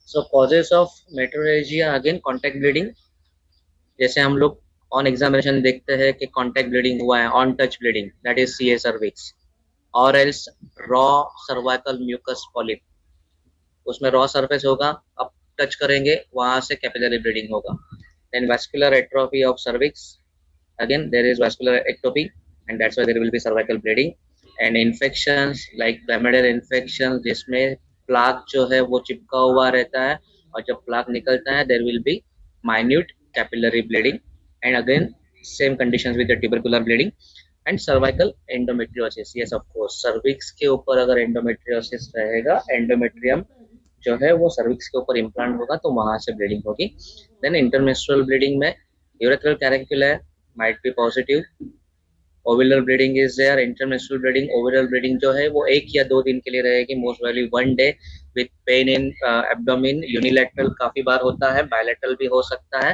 So causes of metrorrhagia again contact bleeding. जैसे हम लोग ऑन एग्जामिनेशन देखते हैं कि कॉन्टैक्ट ब्लीडिंग हुआ है, on touch bleeding, that is CA cervix, और else raw cervical mucus polyp, उसमें रॉ सरफेस होगा, अब टच करेंगे वहां से कैपिलरी ब्लीडिंग होगा। Then vascular atrophy of cervix, again there is vascular atrophy and that's why there will be cervical bleeding. And infections like chlamydial infection, जिसमें plaque जो है वो चिपका हुआ रहता है, और जब प्लाक निकलता है there will be minute capillary bleeding. And again same conditions with the tubercular bleeding. And cervical endometriosis, yes of course, cervix के ऊपर अगर एंडोमेट्रियोसिस रहेगा, एंडोमेट्रियम जो है वो सर्विक्स के ऊपर इम्प्लांट होगा तो वहां से ब्लीडिंग होगी। देन इंटरमेंस्ट्रुअल ब्लीडिंग में urethral caruncula might be positive, ovular bleeding is there, intermenstrual bleeding, ovular bleeding जो है वो 1 या 2 दिन के लिए रहेगी, मोस्ट वेली 1 day with pain in abdomen. Unilateral काफी बार होता है, बायलैटरल भी हो सकता है,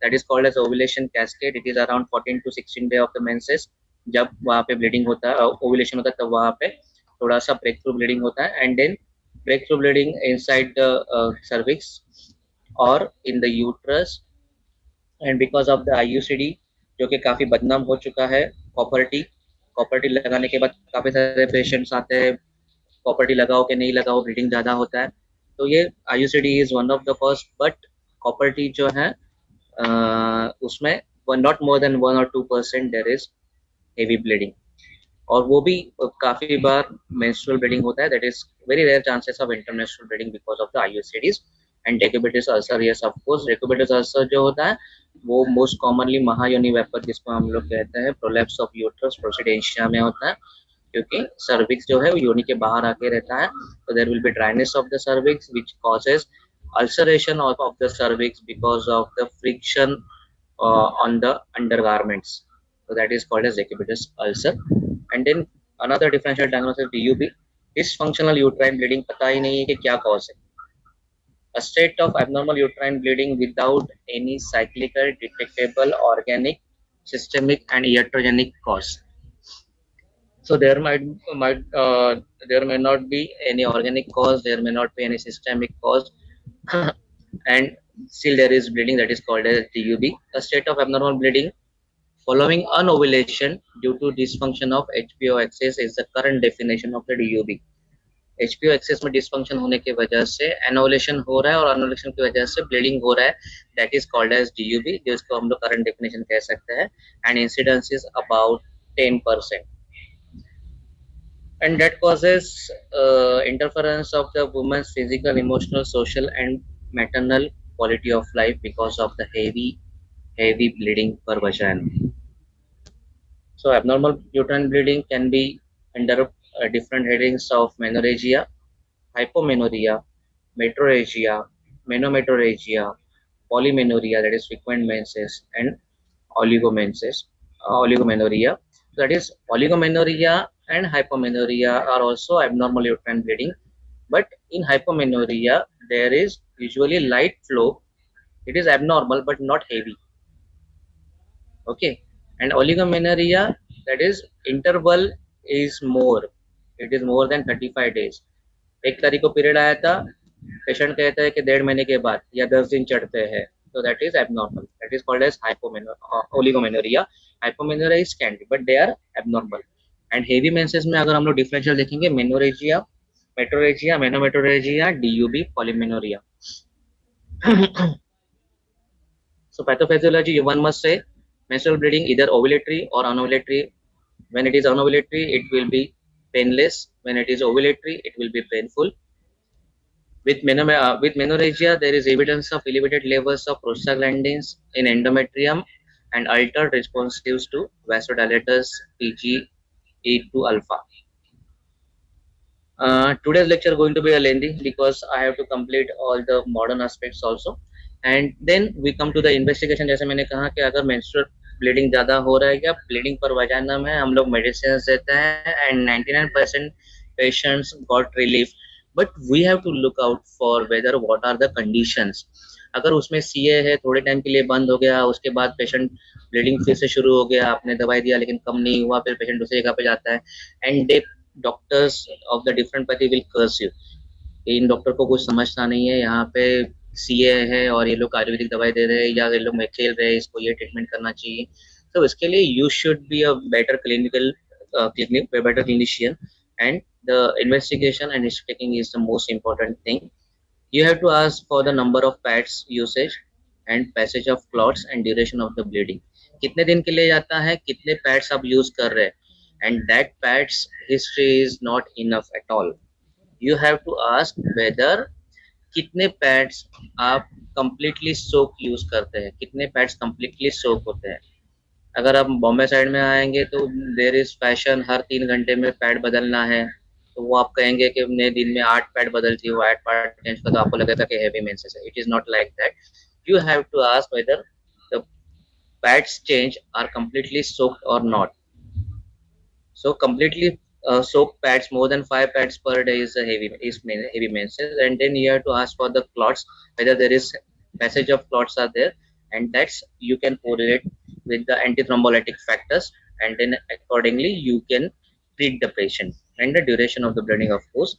that is called as ovulation cascade. It is around 14 to 16 day of the menses. जब वहां पे ब्लीडिंग होता है, ओवुलेशन होता है, तब वहां पे थोड़ा सा ब्रेक थ्रू ब्लीडिंग होता है। And then break through bleeding inside the cervix or in the uterus, and because of the IUCD जो कि काफी बदनाम हो चुका है, कॉपर टी लगाने के बाद काफी सारे पेशेंट्स आते हैं, कॉपर टी लगाओ कि नहीं लगाओ, ब्लीडिंग ज्यादा होता है, तो ये IUCD is one of the cause. But copper T जो है उसमें not more than 1 or 2% there is heavy bleeding, और वो भी काफी बार मेंस्ट्रुअल ब्लीडिंग होता है, that is very rare chances of intermenstrual bleeding because of the IUCDs. And decubitus ulcer, yes of course, decubitus ulcer जो होता है वो मोस्ट कॉमनली महायोनि वेपर, जिसको हम लोग कहते हैं, प्रोलैप्स ऑफ यूट्रस प्रोसीडेंशिया में होता है, क्योंकि सर्विक्स जो है वो योनि के बाहर आके रहता है, तो there will be dryness of the cervix which causes ulceration of the cervix because of the friction on the undergarments, so that is called as decubitus ulcer. And then another differential diagnosis DUB, dysfunctional uterine bleeding, पता ही नहीं है कि क्या cause है, a state of abnormal uterine bleeding without any cyclical detectable organic systemic and iatrogenic cause. So there there may not be any organic cause, there may not be any systemic cause and still there is bleeding, that is called as DUB. A state of abnormal bleeding following anovulation due to dysfunction of HPO axis is the current definition of the DUB. HPO axis में dysfunction होने की वजह से एनोवुलेशन हो रहा है और एनोवुलेशन की वजह से ब्लीडिंग हो रहा है, that is called as DUB, जिसको हम लोग करंट डेफिनेशन कह सकते हैं, and incidence is about 10%, and that causes interference of the woman's physical, emotional, social and maternal quality of life because of the heavy bleeding per vagina. So abnormal uterine bleeding can be under different headings of menorrhagia, hypomenorrhea, metrorrhagia, menometrorrhagia, polymenorrhea, that is frequent menses, and oligomenorrhea. That is, oligomenorrhea and hypomenorrhea are also abnormal uterine bleeding, but in hypomenorrhea there is usually light flow. It is abnormal but not heavy. Okay, and oligomenorrhea, that is interval is more, it is more than 35 days. एक तारीख को period आया था, patient कहता है कि 1.5 महीने के बाद या 10 दिन चढ़ते हैं, तो that is abnormal, that is called as oligomenorrhoea. Hypomenorrhoea is candy but they are abnormal. And heavy menses में अगर हम लोग डिफरेंशियल देखेंगे, menorrhagia, metrorrhagia, menometrorrhagia, DUB, polymenorrhoea. So pathophysiology, one must say menstrual bleeding either ovulatory or anovulatory. When it is anovulatory, it will be painless. When it is ovulatory, it will be painful. With menorrhagia, there is evidence of elevated levels of prostaglandins in endometrium and altered responses to vasodilators PGE2 alpha. Today's lecture going to be a lengthy because I have to complete all the modern aspects also. And then we come to the investigation. जैसे मैंने कहा कि अगर menstrual bleeding ज़्यादा हो रहा है क्या, bleeding per vagina में हम लोग medicines देते हैं and 99% patients got relief. But we have to look out for whether what are the conditions. अगर उसमें CA है, थोड़े टाइम के लिए बंद हो गया, उसके बाद पेशेंट ब्लीडिंग फिर से शुरू हो गया, आपने दवाई दिया लेकिन कम नहीं हुआ, फिर पेशेंट दूसरी जगह पे जाता है, and they doctors of the different pathy will curse you. In doctor को कुछ समझता नहीं है, यहाँ पे सीए है और ये लोग आयुर्वेदिक दवाई दे रहे हैं या ये लोग में खेल रहे हैं, इसको ये ट्रीटमेंट करना चाहिए। तो इसके लिए you should be a better clinical better clinician, and the investigation and history taking is the most important thing. You have to ask for the number of pads usage and passage of clots and duration of the bleeding. कितने दिन के लिए जाता है, कितने pads आप use कर रहे हैं, and that pads history is not enough at all. You have to ask whether कितने pads आप completely soak यूज करते हैं, कितने pads completely soak होते हैं। अगर आप बॉम्बे साइड में आएंगे तो देर इज फैशन, हर 3 घंटे में पैड बदलना है, तो वो आप कहेंगे कि हमने दिन में 8 पैड बदलती है, वो 8 पैड चेंज कर, तो आपको लगेगा कि हैवी मेंसेस है। It is not like that. You have to ask whether the pads change are completely soaked or not. So completely soaked pads, more than 5 pads per day is a heavy menses, and then you have to ask for the clots, whether there is passage of clots are there, and that's you can correlate with the antithrombolytic factors, and then accordingly you can treat the patient and the duration of the bleeding, of course.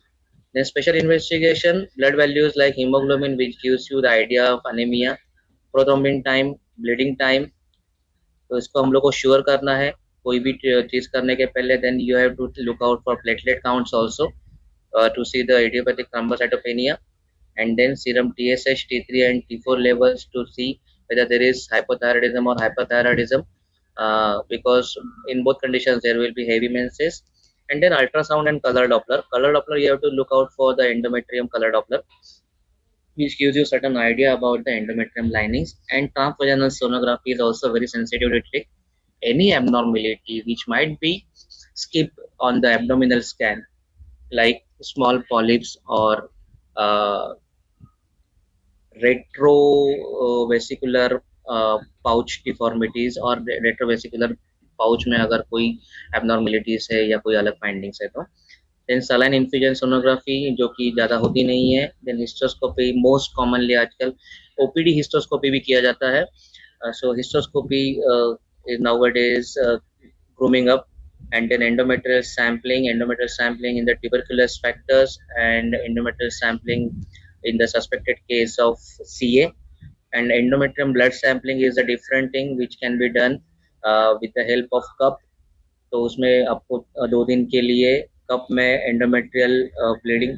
Then special investigation, blood values like hemoglobin, which gives you the idea of anemia, prothrombin time, bleeding time, तो इसको हम लोग को sure करना है कोई भी चीज करने के पहले। Then you have to look out for platelet counts also to see the idiopathic thrombocytopenia, and then serum TSH, T3 and T4 levels to see whether there is hypothyroidism or hyperthyroidism, because in both conditions there will be heavy menses. And then ultrasound and color Doppler. Color Doppler, you have to look out for the endometrium color Doppler, which gives you certain idea about the endometrium linings. And transvaginal sonography is also very sensitive to detect any abnormality which might be skipped on the abdominal scan, like small polyps or retrovesicular pouch deformities, और retrovesicular pouch में अगर कोई abnormalities है या कोई अलग findings है तो। देन सलाइन इन्फ्यूजन सोनोग्राफी, जो कि ज़्यादा होती नहीं है। देन हिस्टोस्कोपी, मोस्ट कॉमनली आजकल ओपीडी हिस्टोस्कोपी भी किया जाता है। So hysteroscopy is nowadays grooming up. And then endometrial sampling in the tuberculous factors, and endometrial sampling in the suspected case of CA. And endometrium blood sampling is a different thing which can be done with the help of cup. तो उसमें आपको 2 दिन के लिए cup में endometrial bleeding,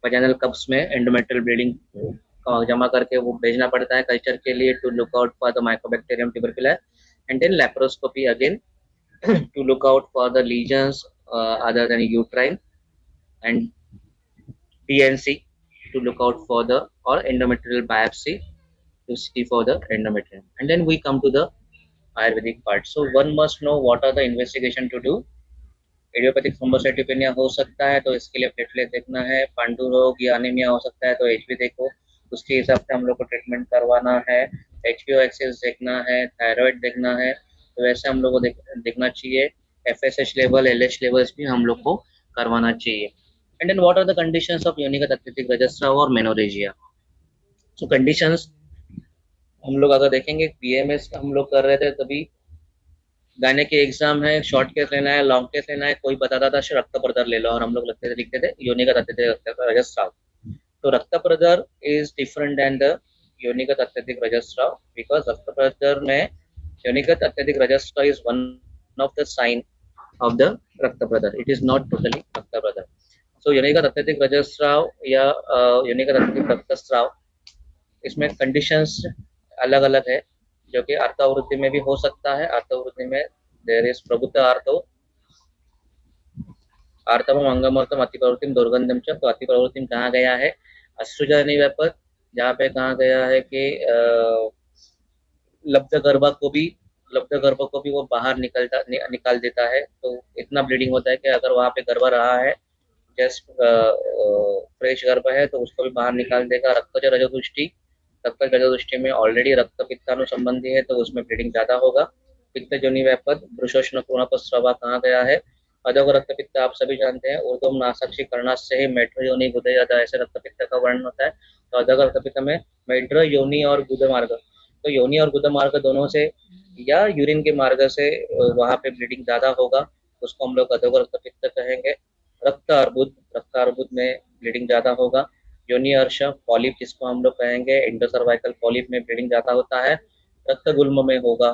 vaginal cups में endometrial bleeding जमा करके वो भेजना पड़ता है कल्चर के लिए, to look out for the mycobacterium tubercular. And then laparoscopy again to look out for the lesions other than uterine, and TNC to look out for the or endometrial biopsy to see for the endometrium. And then we come to the Ayurvedic part. So one must know what are the investigation to do. Idiopathic thrombocytopenia हो सकता है तो इसके लिए platelet देखना है। पांडु रोग या अनीमिया हो सकता है तो HB देखो, उसके हिसाब से हम लोग को ट्रीटमेंट करवाना है। HbO देखना है, थायराइड देखना है, तो वैसे हम लोग को देखना चाहिए। FSH लेवल, LH लेवल्स भी हम लोग को करवाना चाहिए। And then what are the conditions of योनिक अत्यधिक रजस्राव और मेनोरेजिया। सो कंडीशंस हम लोग अगर देखेंगे, PMS हम लोग कर रहे थे तभी गाने के एग्जाम है, शॉर्ट केस लेना है, लॉन्ग केस लेना है, कोई बताता था रक्त प्रदर ले लो, और हम लोग लिखते थे योनिगत अत्यधिक रजस्राव। तो रक्त प्रदर इज डिफरेंट देन द योनिगत अत्यधिक रजस्राव, बिकॉज रक्त प्रदर में योनिगत अत्यधिक रजस्राव is one of the sign of the रक्त प्रदर, इट इज नॉट टोटली रक्त प्रदर। सो योनिगत अत्यधिक रजस्राव या योनिगत अत्यधिक रक्तस्राव, इसमें कंडीशंस अलग अलग है, जो कि आर्तवृत्ति में भी हो सकता है। आर्तवृत्ति में देयर इज प्रभुत्व आर्तवम अंगमर्तम अतिप्रवृत्तिम दुर्गंधम च। तो अतिप्रवृत्तिम कहाँ गया है, अश्रुजनि व्यापक, जहाँ पे कहाँ गया है कि लब्ध गर्भ को भी वो बाहर निकाल देता है। तो इतना ब्लीडिंग होता है कि अगर वहाँ पे गर्भ रहा है, जस्ट फ्रेश गर्भ है, तो उसको भी बाहर निकाल देगा। रक्त रजोदृष्टि में ऑलरेडी रक्त पित्तानु संबंधी है, तो उसमें ब्लीडिंग ज्यादा होगा। पित्त जोनि व्यापक भ्रूशोषण पूर्णपस्रवा कहाँ गया है, अधोग रक्त पित्त आप सभी जानते हैं, ऊर्ध्वम नासाक्षी कर्णाशय ही मेट्रो योनि गुद ऐसे रक्त पित्त का वर्णन होता है। तो अधोग रक्त पित्त में मेट्रो योनि और गुद मार्ग, तो योनि और गुद मार्ग दोनों से या यूरिन के मार्ग से वहां पे ब्लीडिंग ज्यादा होगा, उसको हम लोग अधोग रक्त पित्त कहेंगे। रक्त अर्बुद में ब्लीडिंग ज्यादा होगा। योनि अर्श पॉलिप जिसको हम लोग कहेंगे, इंडोसर्वाइकल पॉलिप में ब्लीडिंग ज़्यादा होता है। रक्त गुल्म में होगा,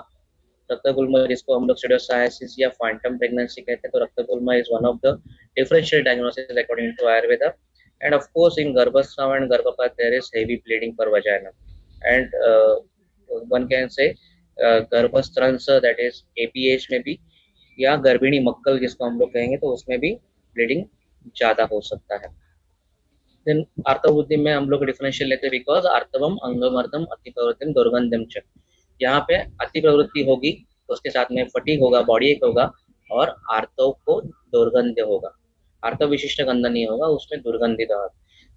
रक्त गुल्म जिसको हम लोग सिडोसाइसिस या फैंटम प्रेगनेंसी कहते हैं, तो रक्त गुल्म is one of the differential diagnosis according to Ayurveda. And of course in गर्भस्राव एंड गर्भपात there is heavy bleeding per vagina and one can say गर्भस्त्रंस दैट इज एपीएच में भी, या गर्भिणी मक्कल जिसको हम लोग कहेंगे, तो उसमें भी ब्लीडिंग ज़्यादा हो सकता है। देन आर्तवृद्धि में हम लोग डिफरेंशियल लेते हैं, बिकॉज आर्तवम अंगमर्दम अति प्रवृत्तिम दुर्गंधम च, यहाँ पे अति प्रवृत्ति होगी तो उसके साथ में फटीग होगा, बॉडी एक होगा, और आर्तव को दुर्गंध होगा। आर्तव विशिष्ट गंध नहीं होगा, उसमें दुर्गंधित होगा।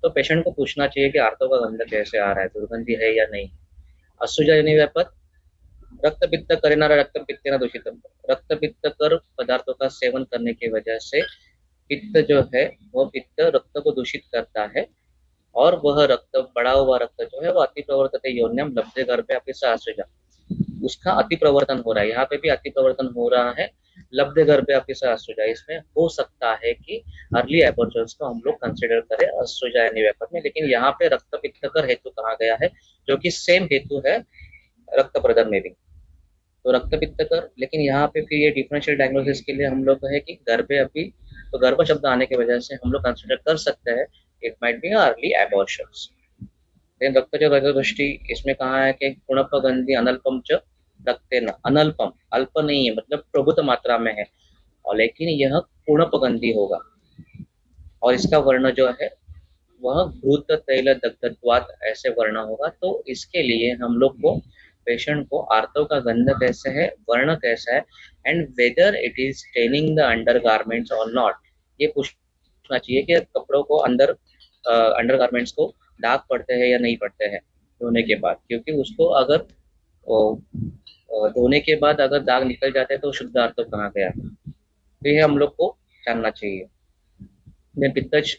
तो पेशेंट को पूछना चाहिए कि आर्तव का गंध कैसे आ रहा है, दुर्गंधी है या नहीं। असुजनि व्यापत रक्त पित्त करेनारा रक्त पित्तेन दूषितम, रक्त पित्त कर पदार्थों का सेवन करने की वजह से पित्त जो है वो पित्त रक्त को दूषित करता है, और वह रक्त, बड़ा हुआ रक्त जो है वो अति प्रवर्तते योनियम लब्धे गर्भे अपि सहस्रजा, उसका अति प्रवर्तन हो रहा है। यहाँ पे भी अति प्रवर्तन हो रहा है, लब्धे गर्भे अपि सहस्रजा। इसमें हो सकता है कि अर्ली एबॉर्शंस को हम लोग कंसिडर करें असुजा व्यापक में, लेकिन यहाँ पे रक्त पित्त कर हेतु कहा गया है, जो कि सेम हेतु है रक्त प्रदर में भी, तो रक्त पित्त कर। लेकिन यहाँ पे फिर ये डिफरेंशियल डायग्नोसिस के लिए हम लोग है कि गर्भे अपि, तो गर्भ शब्द आने की वजह से हम लोग कंसिडर कर सकते हैं it might be early abortions. Then रक्तज रजदृष्टि, इसमें कहा है कि गुणप गंधि अनल्पम च रक्तेन, अनल्पम अल्प नहीं है, मतलब प्रभुत मात्रा में है, और लेकिन यह कुणप गंधि होगा, और इसका वर्ण जो है वह घृत तैल दग्धत्वात् ऐसे वर्ण होगा। तो इसके लिए हम लोग को पेशेंट को आर्तव का गंध कैसे है, वर्ण कैसा है, and weather it is staining the under garments और नॉट, ये पूछना चाहिए कि कपड़ों को अंदर अंडर गारमेंट्स को दाग पड़ते हैं या नहीं पड़ते हैं धोने के बाद, क्योंकि उसको अगर धोने के बाद अगर दाग निकल जाते हैं तो शुद्ध आर्तव कहाँ गया, तो ये हम लोग को जानना चाहिए। पित्तज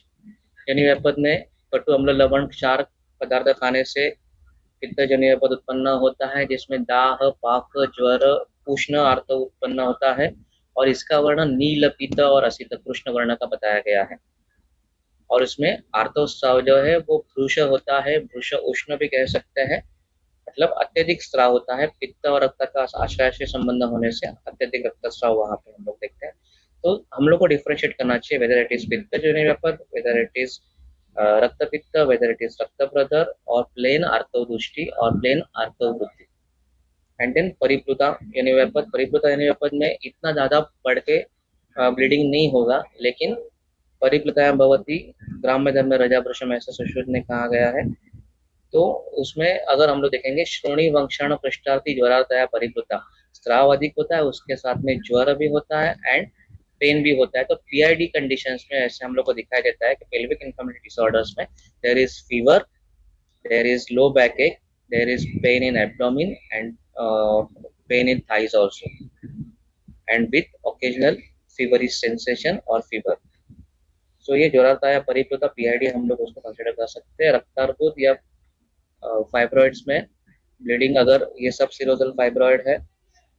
यानी व्यापद में कटु अम्ल लवण क्षार पदार्थ खाने से पित्तजन्य व्यापद उत्पन्न होता है, जिसमें दाह, पाक, ज्वर, उष्ण आर्तव उत्पन्न होता है, और इसका वर्ण नील, पीत और असित कृष्ण वर्ण का बताया गया है। और इसमें आर्तव स्राव जो है वो भ्रूष होता है, भ्रूष उष्ण भी कह सकते हैं, मतलब अत्यधिक स्राव होता है, पित्त और रक्त का आश्रय से संबंध होने से अत्यधिक रक्तस्राव वहां पे हम लोग देखते हैं। तो हम लोग को डिफरेंशिएट करना चाहिए वेदर इट इज पित्तजन्य व्यापद, वेदर इट इज रक्त पित्त, वेदर इट इज रक्त प्रदर, और प्लेन आर्तव दृष्टि और प्लेन आर्तव वृद्धि। एंड देन परिप्लुता यानी व्यापद, परिप्लुता यानी व्यापद में इतना ज्यादा बढ़ के ब्लीडिंग नहीं होगा, लेकिन परिप्लुतायां भवति ग्राम्य धर्म में रजाभृशम ऐसा सुश्रुत ने कहा गया है। तो उसमें अगर हम लोग देखेंगे श्रोणी वंक्षण पृष्ठार्थी ज्वरातया परिप्लुता, स्राव अधिक होता है, उसके साथ में ज्वर भी होता है एंड पेन भी होता है। तो पीआईडी कंडीशंस में ऐसे हम लोग को दिखाई देता है कि पेल्विक इन्फ्लेमेटरी डिसऑर्डर्स में there is fever, there is low back ache, there is pain in abdomen and pain in thighs also, and with occasional feverish sensation और फीवर। सो ये ज्वराता या परिप्लुता पीआईडी हम लोग उसको कंसिडर कर सकते हैं। रक्तार्बुद या फाइब्रॉइड्स में ब्लीडिंग, अगर ये सब सिरोजल फाइब्रॉइड है,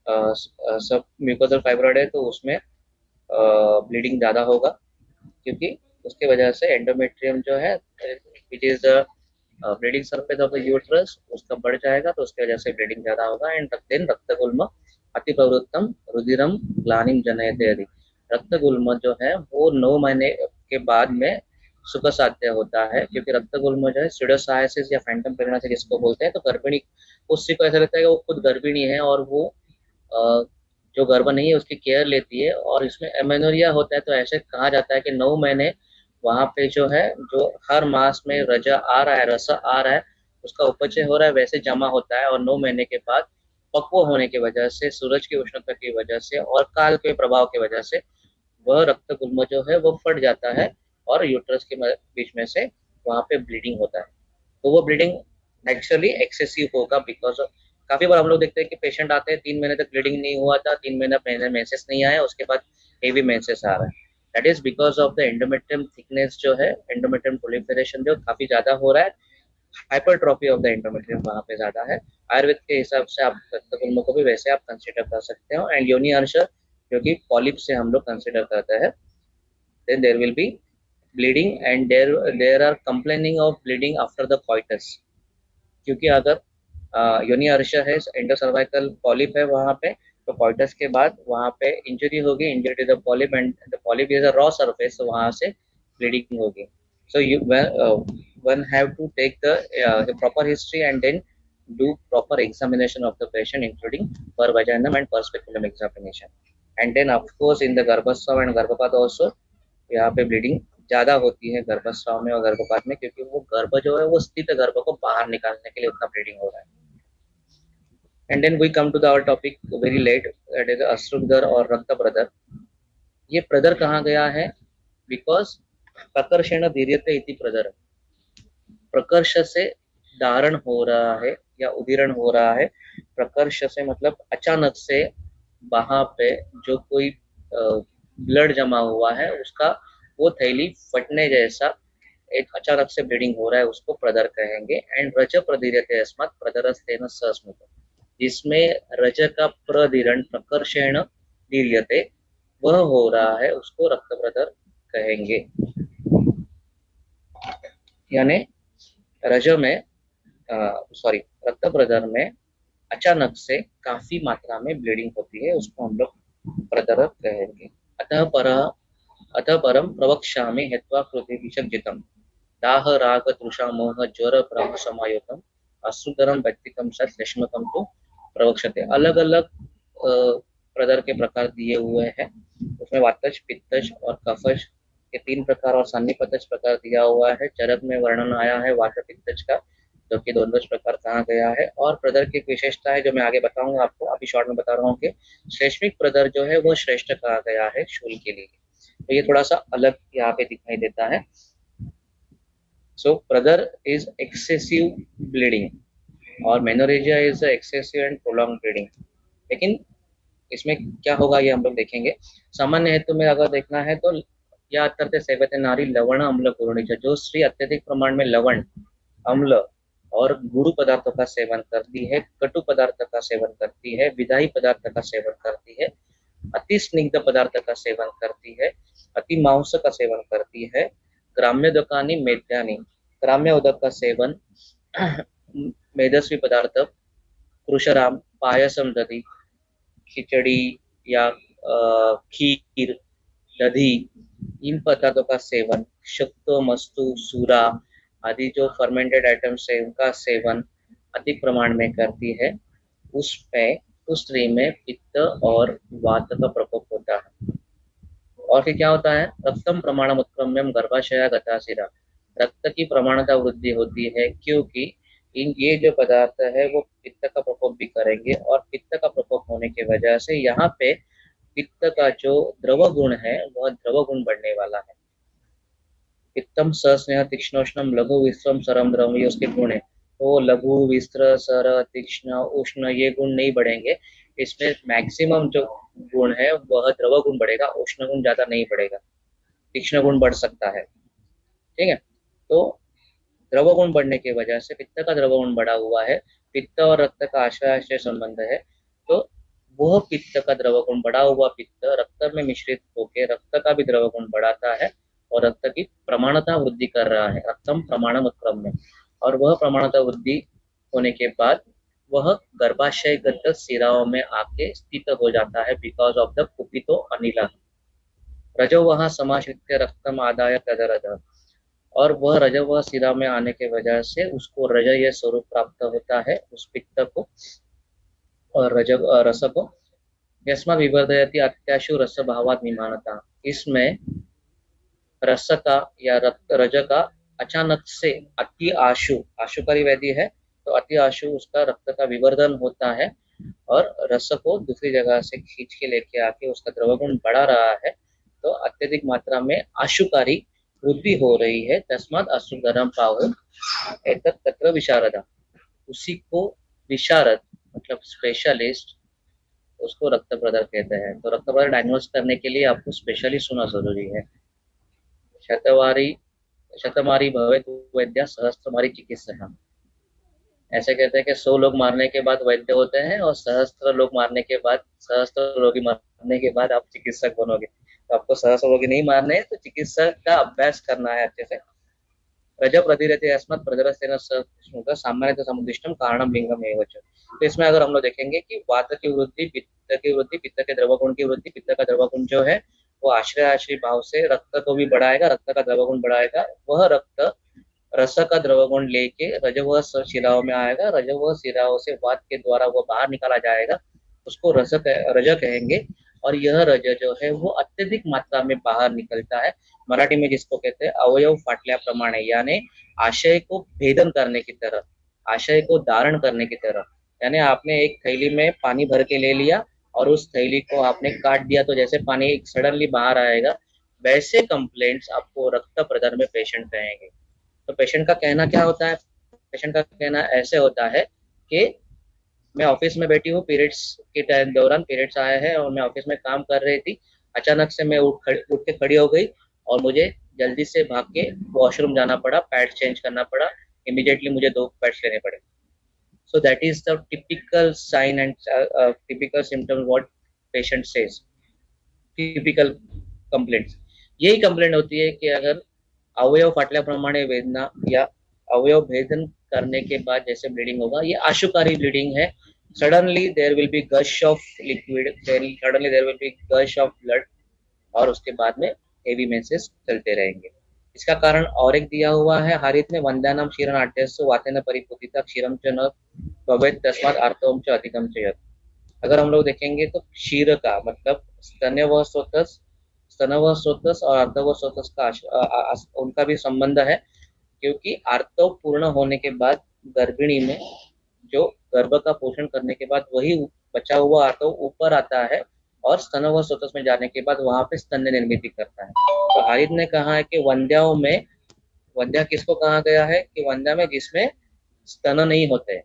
सब म्यूकोजल फाइब्रॉइड है, तो उसमें ब्लीडिंग ज़्यादा होगा, क्योंकि उसके वजह से एंडोमेट्रियम जो है which is bleeding surface of the uterus उसका बढ़ जाएगा, तो उसकी वजह से ब्लीडिंग ज़्यादा होगा। एंड रक्तगुल्म अति प्रवृत्तम रुधिरम ग्लानिम जनयते यदि, रक्तगुल्म जो है वो 9 महीने के बाद में सुख साध्य होता है, क्योंकि रक्तगुल्म जो है सिडोसाइसिस या फैंटम प्रेगनेंसी जिसको बोलते हैं, तो गर्भिणी उससे को ऐसा लगता है कि वो खुद गर्भिणी है और वो जो गर्भ नहीं है उसकी केयर लेती है। और इसमें एमेनोरिया होता है, तो ऐसे कहा जाता है कि 9 महीने वहाँ पे जो है, जो हर मास में रजा आ रहा है, रस आ रहा है, उसका उपचय हो रहा है, वैसे जमा होता है, और 9 महीने के बाद पक्व होने की वजह से, सूरज की उष्णता की वजह से और काल के प्रभाव की वजह से वह रक्त गुल्म जो है वो फट जाता है, और यूट्रस के बीच में से वहाँ पे ब्लीडिंग होता है। तो वो ब्लीडिंग एक्चुअली एक्सेसिव होगा, बिकॉज काफी बार हम लोग देखते हैं कि पेशेंट आते हैं 3 महीने तक ब्लीडिंग नहीं हुआ था, 3 महीने पहले मेंसेस नहीं आया, उसके बाद हेवी मेंसेस आ रहा है। That is because of the endometrium thickness जो है, एंडोमेट्रियम प्रोलिफरेशन जो काफी ज्यादा हो रहा है, हाइपरट्रॉफी ऑफ द एंडोमेट्रियम वहाँ पे ज्यादा है। आयुर्वेद के हिसाब से आप रक्तगुल्म को भी वैसे आप कंसिडर कर सकते हो। एंड योनि अर्श जो कि पॉलिप से हम लोग कंसिडर करते हैं, then there will be bleeding, and there are complaining of bleeding after the coitus, क्योंकि अगर योनि अर्श है, एंडोसर्वाइकल पॉलिप है वहाँ पे, तो कॉइटस के बाद वहाँ पे इंजरी होगी, injury to the polyp, and the polyp is a raw surface, तो वहाँ से ब्लीडिंग होगी. So you one have to take the proper history and then do proper examination of the patient, including per vaginum and per speculum examination. And then of course in the गर्भस्राव and गर्भपात also यहाँ पे bleeding ज्यादा होती है गर्भस्राव में और गर्भपात में, क्योंकि वो गर्भ जो है वो स्थित गर्भ को बाहर निकालने के लिए उतना ब्लीडिंग हो रहा है. And then we come to the our topic very late, that is अश्रुदर और रक्त प्रदर. ये प्रदर कहाँ गया है? बिकॉज प्रकर्षेण दीर्यते इति प्रदर, प्रकर्ष से धारण हो रहा है या उदीरण हो रहा है. प्रकर्ष से मतलब अचानक से वहां पे जो कोई ब्लड जमा हुआ है उसका वो थैली फटने जैसा एक अचानक से ब्लीडिंग हो रहा है, उसको प्रदर कहेंगे. एंड रज प्रदीर्यते अस्मात् प्रदरस्तेन सस्मृत, जिसमें रज का प्रदीरण प्रकर्षेण दीर्यते वह हो रहा है, उसको रक्त प्रदर कहेंगे. यानी रज में रक्त प्रदर में अचानक से काफी मात्रा में ब्लीडिंग होती है, उसको हम लोग प्रदर कहेंगे. अतः परम प्रवक्ष्यामि हेत्वा कृते विषज्जितम दाह राग तृषा मोह ज्वर भ्रम समायुतम अश्रुधरम व्यक्तिकम सश्लेष्मकम तो प्रवक्षते. अलग अलग प्रदर के प्रकार दिए हुए हैं, उसमें वातज, पित्तज और कफज के 3 प्रकार और सन्निपतज प्रकार दिया हुआ है. चरक में वर्णन आया है वात पित्तज का, जो कि दोनों प्रकार कहा गया है. और प्रदर की विशेषता है जो मैं आगे बताऊंगा आपको, अभी शॉर्ट में बता रहा हूँ कि श्लेष्मिक प्रदर जो है वो श्रेष्ठ कहा गया है शूल के लिए, तो ये थोड़ा सा अलग यहाँ पे दिखाई देता है. सो प्रदर इज एक्सेसिव ब्लीडिंग और menorrhagia is excessive and prolong bleeding. लेकिन इसमें क्या होगा ये हम लोग देखेंगे. सामान्य हेतु में अगर देखना है तो या अत्यर्थ सेवते नारी लवण अम्ल पूर्णिच, जो स्त्री अत्यधिक प्रमाण में लवण, अम्ल और गुरु पदार्थों का सेवन करती है, कटु पदार्थ का सेवन करती है, विधायी पदार्थ का सेवन करती है, अति स्निग्ध पदार्थ का सेवन करती है, अति मांस का सेवन करती है, ग्राम्य दुकानी मेद्यानी, ग्राम्य उदक का सेवन, मेदस्वी पदार्थ, कृषराम, पायसम दधी, खिचड़ी या खीर, दधी, इन पदार्थों का सेवन, शक्तो, मस्तु, सूरा आदि जो फर्मेंटेड आइटम्स है उनका सेवन अधिक प्रमाण में करती है, उस स्त्री में पित्त और वात का प्रकोप होता है. और फिर क्या होता है? रक्तम प्रमाणम उत्क्रम्यम गर्भाशया गताशिरा, रक्त की प्रमाणता वृद्धि होती है, क्योंकि ये जो पदार्थ है वो पित्त का प्रकोप भी करेंगे, और पित्त का प्रकोप होने की वजह से यहाँ पे पित्त का जो द्रव गुण है वह द्रव गुण बढ़ने वाला है. पित्तम सस्नेह तीक्ष्णोष्णम लघु विस्त्रम सरम द्रव, ये उसके गुण है. तो लघु, विस्त्र, सर, तीक्ष्ण, उष्ण ये गुण नहीं बढ़ेंगे. इसमें मैक्सिमम जो गुण है वह द्रव गुण बढ़ेगा, उष्ण गुण ज्यादा नहीं बढ़ेगा. तीक्ष्ण गुण बढ़ सकता है, ठीक है. तो द्रव गुण बढ़ने की वजह से पित्त का द्रव गुण बढ़ा हुआ है. पित्त और रक्त का आश्रय संबंध है, तो वह पित्त का द्रव गुण बढ़ा हुआ पित्त रक्त में मिश्रित होकर रक्त का भी द्रव गुण बढ़ाता है और रक्त की प्रमाणता वृद्धि कर रहा है. रक्तम प्रमाणम उत्क्रम्य, और वह प्रमाणता वृद्धि होने के बाद वह गर्भाशयगत सिराओं में आके स्थित हो जाता है, बिकॉज ऑफ द कुपितो अनिला. रजो वहां समाश्रित्य रक्तम आदाय तदरद, और वह रज वह सिरा में आने के वजह से उसको रजय स्वरूप प्राप्त होता है, उस पित्त को और रस को. यस्मा विवर्धयति अत्याशु रस भावात विमानता, इसमें रस का या रज का अचानक से अति आशु, आशुकारी वैधि है तो अति आशु उसका रक्त का विवर्धन होता है और रस को दूसरी जगह से खींच के लेके आके उसका द्रवगुण बढ़ा रहा है, तो अत्यधिक मात्रा में आशुकारी वृद्धि हो रही है. तस्मात् अश्रुधरम पाहु एतत् तत्र विशारद, उसी को विशारद मतलब स्पेशलिस्ट उसको रक्त प्रदर कहते हैं. तो रक्त प्रदर डायग्नोस करने के लिए आपको स्पेशलिस्ट होना जरूरी है. शतमारी भवेत् वैद्य सहस्त्रमारी चिकित्सक, ऐसे कहते हैं कि 100 लोग मारने के बाद वैद्य होते हैं और सहस्त्र लोग मारने के बाद, सहस्त्र रोगी मारने के बाद आप चिकित्सक बनोगे. तो आपको सहस्रोगी नहीं मारने हैं, तो चिकित्सक का अभ्यास करना है अच्छे से। रज प्रतिरति अस्मत् प्रजरस्तेन सामान्य समुदिष्टम कारणम लिंगम एव च। तो इसमें अगर हम लोग देखेंगे कि वात की वृद्धि, पित्त की वृद्धि, पित्त के द्रवगुण की वृद्धि, पित्त का द्रवगुण जो है वो आश्रय आश्रय भाव से रक्त को भी बढ़ाएगा, रक्त का द्रवगुण बढ़ाएगा। वह रक्त रस का द्रवगुण लेके रजोवह शिराओं में आएगा, रजोवह शिराओं से वात के द्वारा वो बाहर निकाला जाएगा, उसको रज कहेंगे। और यह रज जो है वो अत्यधिक मात्रा में बाहर निकलता है, मराठी में जिसको कहते हैं अवयव फाटल्या प्रमाणे, यानी आशय को भेदन करने की तरह, आशय को धारण करने की तरह। यानी आपने एक थैली में पानी भर के ले लिया और उस थैली को आपने काट दिया, तो जैसे पानी सडनली बाहर आएगा, वैसे कंप्लेंट्स आपको रक्त प्रदर में पेशेंट कहेंगे। तो पेशेंट का कहना क्या होता है? पेशेंट का कहना ऐसे होता है कि मैं ऑफिस में बैठी हूँ, पीरियड्स के टाइम दौरान पीरियड्स आए हैं और मैं ऑफिस में काम कर रही थी, अचानक से मैं उठ के खड़ी हो गई और मुझे जल्दी से भाग के वॉशरूम जाना पड़ा, पैड चेंज करना पड़ा, इमीडिएटली मुझे 2 पैड्स लेने पड़े। So that is the typical sign and typical symptom what patient says, typical complaints. यही कंप्लेंट होती है कि अगर अवयव फाटल्याप्रमाणे वेदना या अवयव भेदन करने के बाद जैसे ब्लीडिंग होगा, ये आशुकारी ब्लीडिंग है। Suddenly there will be gush of liquid, suddenly there will be gush of blood, और उसके बाद में हेवी मेंसेस चलते रहेंगे। इसका कारण और एक दिया हुआ है हारित में, वंद्यानाम क्षीरन आट्यस्सु वातेन परिपुतिता क्षीरम च न भवेत् तस्मात् आर्तवम च अधिकम च यत्। अगर हम लोग देखेंगे तो क्षीर का मतलब स्तन्यवह स्रोतस, स्तनवह स्रोतस और आर्तव स्रोतस का उनका भी संबंध है, क्योंकि आर्तव पूर्ण होने के बाद गर्भिणी में जो गर्भ का पोषण करने के बाद वही बचा हुआ आर्तव ऊपर आता है और स्तनवह स्रोतस में जाने के बाद वहां पे स्तन्य निर्मित करता है। तो हारित ने कहा है कि वंध्याओं में, वंध्या किसको कहा गया है कि वंध्या में जिसमें स्तन नहीं होते,